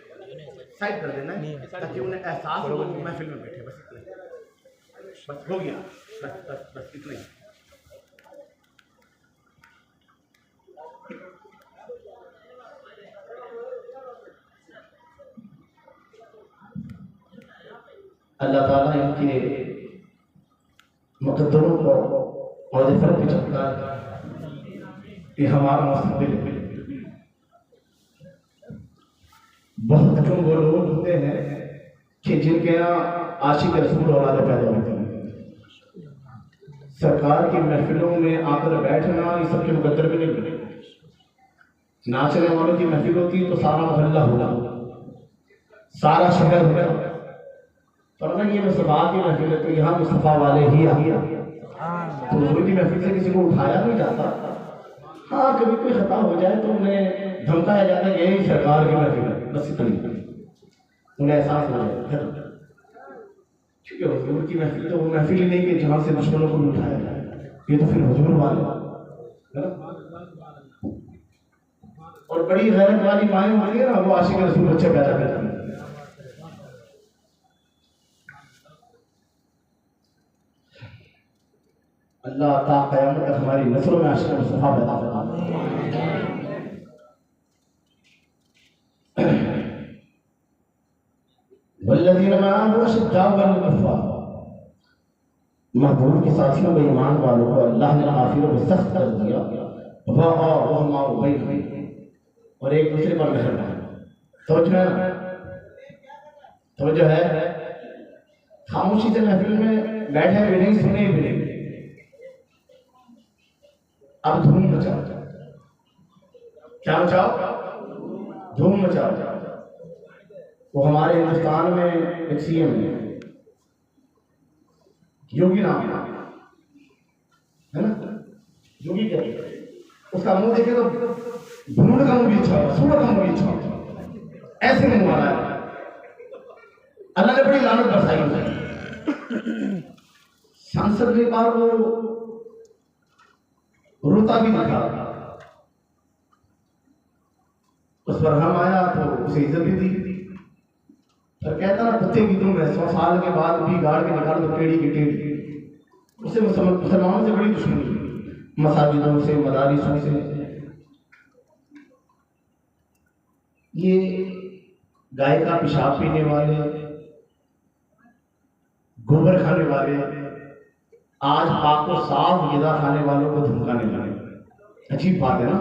Speaker 1: साइड कर देना ताकि उन्हें एहसास हो कि महफिल में बैठे। बस हो गया, बस इतना ही। अल्लाह ताला इनके मुकद्दरों को और फर्क भी चमका
Speaker 2: ये हमारा मुस्तकबिल है। बहुत कम वो लोग होते हैं कि जिनके यहाँ आशिक रसूल औलाद पैदा होते हैं। सरकार की महफिलों में आकर बैठना ये सबके मुकद्दर में नहीं। नाचने वालों की महफिल होती है तो सारा मोहल्ला होगा, सारा शहर होगा, पर ना ये मुस्तफा की महफिल है तो यहाँ मुस्तफा वाले ही आ गया। तो हुजूर की महफिल से किसी को उठाया नहीं जाता। हाँ, कभी कोई खता हो जाए तो उन्हें धमकाया जाता है, यही सरकार की महफिल है, बस इतना उन्हें एहसास हो जाए। क्योंकि हुजूर की महफिल तो वो महफिल ही नहीं कि जहाँ से दुश्मनों को उठाया जाए, ये तो फिर हुजूर वाले है ना। और बड़ी गैरत वाली माएँ होती है ना, वो आशिक रसूल बच्चे पैदा करती हैं। अल्लाह ता क़यामत तक हमारी नस्लों में आशिक मुस्तफा पैदा फरमा। वल्लज़ीना आमनू अशद्दउ अलल कुफ़्फ़ार, महबूब के साथियों में ईमान वालों को अल्लाह ने काफिरों में सख्त कर दिया। और एक दूसरे पर मेहरबान। तो जो है खामोशी से महफिल में बैठे भी नहीं, सुने भी नहीं, अब धूम मचाओ। क्या मचाओ? धूम मचाओ। वो हमारे हिंदुस्तान में एक सीएम है, योगी नाम है ना, योगी क्या है? उसका मुंह देखे तो भूड का मुंह भी अच्छा होगा, सूरत का मुंह भी अच्छा होगा, ऐसे मुंह वाला है। अल्लाह ने बड़ी लानत बरसाई है। सांसद ने कहा वो रोता भी दिखा, उस पर हम आया तो उसे इज्जत भी दी। पर कहता ना कुत्ते की तुम है, 100 साल के बाद भी गाड़ के निकाल दो टेढ़ी की टेढ़ी। उससे मुसलमानों से बड़ी दुश्मनी, मसाजिदों से, मदारिसों से। ये गाय का पेशाब पीने वाले, गोबर खाने वाले आज पाक को साफ गिदा खाने वालों को धमकाने लगे। अजीब बात है ना।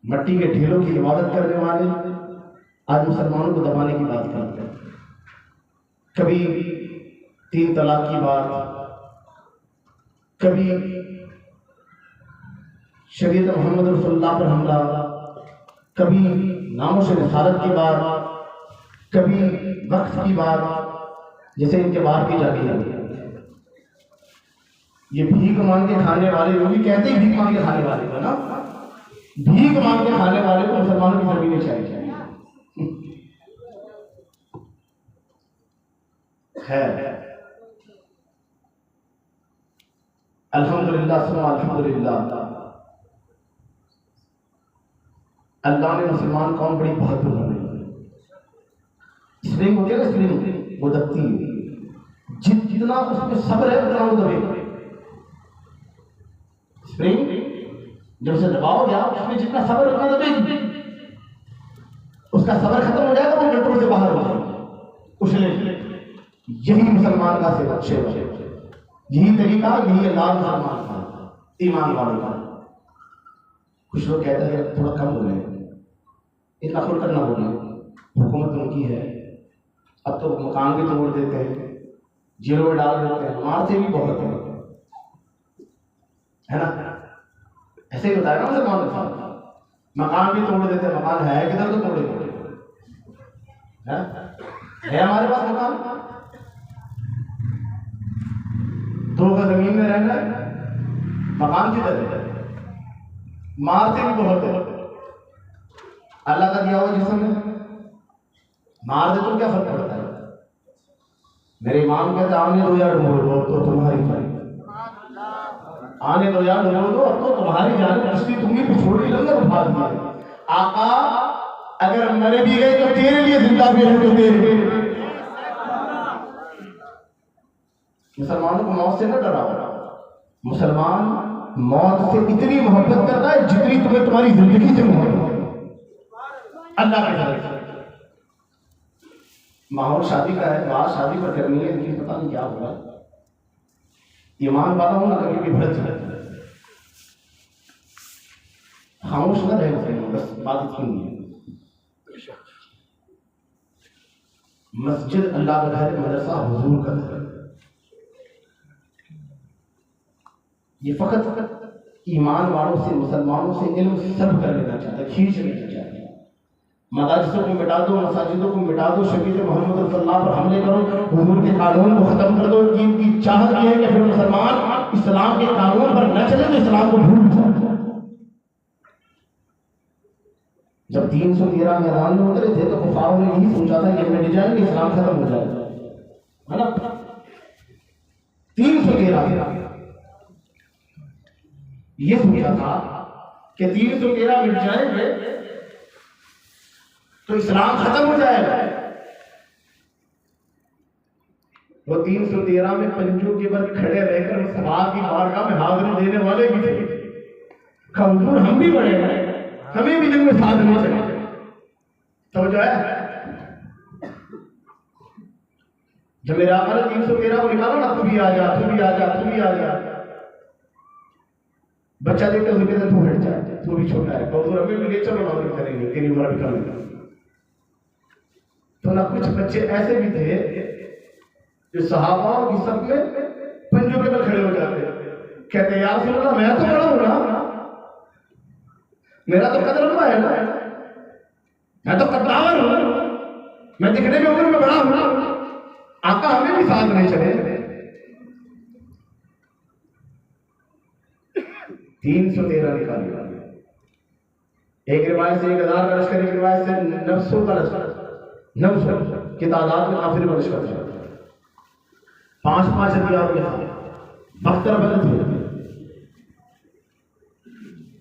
Speaker 2: मट्टी के ढेलों की इबादत करने वाले आज मुसलमानों को दबाने की बात करते हैं। कभी 3 तलाक की बात, कभी शरीयत मोहम्मद रसूलुल्लाह पर हमला, कभी नामों से रिसालत की बात, कभी वक्फ की बात, जैसे इनके बाहर की जाती है। ये भीख मांग के खाने वाले, वो भी कहते हैं भीख मांग के खाने वाले को ना, भीख मांग के खाने वाले को मुसलमानों की जमीनें चाहिए। है अल्हम्दुलिल्लाह सुम्मा अल्हम्दुलिल्लाह, अल्लाह ने मुसलमान कौम बड़ी बहादुर बनाई। स्प्रिंग होती है ना, स्प्रिंग वो दबती है, जितना उसमें सब्र है उतना वो दबेगा। स्प्रिंग जब उसे दबाओ या उसमें जितना सब्र उतना दबेगी। उसका सब्र खत्म हो जाएगा, वो कंट्रोल से बाहर हो जाएगा, उछले। यही मुसलमान का सेवा, यही तरीका, यही अल्लाह मुसलमान का, ईमान वालों का। कुछ लोग कहते हैं थोड़ा कम हो गए, इतना खुलकर ना बोले, हुकूमत उनकी है। अब तो मकान भी तोड़ देते हैं, जेलों में डाल देते हैं, मारते भी बहुत है ना। ऐसे ही बताया ना मुसलमान के साथ, मकान भी तोड़ देते हैं। मकान है किधर तो तोड़े है हमारे पास मकान, 2 गज जमीन में रहना है, मकान किधर है? मारते भी बहुत है। अल्लाह का दिया हुआ जिस्म है, मार दे तो क्या फर्क पड़ता है? मेरे इमाम कहते आने दो यार ढूंढो दो, अब तो तुम्हारी जान, आने दो यार ढूंढो दो, अब तो तुम्हारी जान। कश्ती तुमने पिछोड़ी लंगर उठा दिया। आका अगर मरे भी गए तो तेरे लिए जिंदा भी है, तो तेरे। मुसलमानों को मौत से न डराओ। मुसलमान मौत से इतनी मोहब्बत करता है जितनी तुम्हें तुम्हारी जिंदगी से मोहब्बत है। अल्लाह का घर माहौल शादी का है, बात शादी पर करनी है, लेकिन पता नहीं क्या होगा। ईमान वाला हो ना कभी भी भड़क जाए। खामोश न रहे मुसलमान, बस बात इतनी है। मस्जिद अल्लाह का घर, मदरसा हुजूर का घर। ये फकत ईमान वालों से, मुसलमानों से इल्म सब कर लेना चाहता है, खींच लेना चाहता है। मदारसों को मिटा दो, मसाजिदों को मिटा दो, शबीर मोहम्मद सल्लल्लाहु पर हमले करो, हुजूर के कानून को खत्म कर दो। इनकी चाहत ये है कि फिर मुसलमान इस्लाम के कानून पर न चले तो इस्लाम को भूल जाए। जब 313 मैदान में उतरे थे तो कुफारों ने यही सोचा था कि मिट जाएंगे, इस्लाम खत्म हो जाएगा, है ना। 313 ये सोचा था कि 313 मिट जाएंगे तो इस्लाम खत्म हो जाएगा। वो 313 में पंजों के बल खड़े रहकर उस बात की बारगाह में हाजिरी देने वाले भी थे। हुजूर हम भी बड़े हैं, हमें भी जंग में साथ नहीं चाहिए। तो जो है जब मेरे आका ने 313 को निकाला ना, तू भी आ जा, तू भी आ जा, तू भी आ जा। बच्चा देखते हुए कहते तू हट जा, तू भी छोटा है, हुजूर हमें भी ले चलो, नौकरी करेंगे, तेरी उम्र भी कम है। तो ना कुछ बच्चे ऐसे भी थे जो सहाबाओं की सब में पंजों के बल खड़े हो जाते, कहते यार सुन लो, मैं तो बड़ा हूं ना, मेरा तो कद लंबा है ना, मैं तो कद्दावर हूं, मैं दिखने में उम्र में बड़ा हूं ना, आका हमें भी साथ नहीं चले। 313 निकालिए। एक रिवायत से 1000 का लश्कर, एक रिवायत से 900 का लश्कर, 900 की तादाद में काफिर का लश्कर था। 5-5 हथियार के साथ बख्तर बंद थे,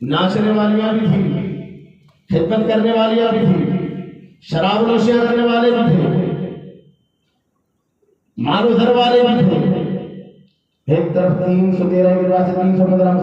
Speaker 2: नाचने वालियां भी थी, खिदमत करने वालियां भी थी, शराब नोशियां करने वाले भी थे, मारो धर वाले भी थे। एक तरफ 313 के बाद 315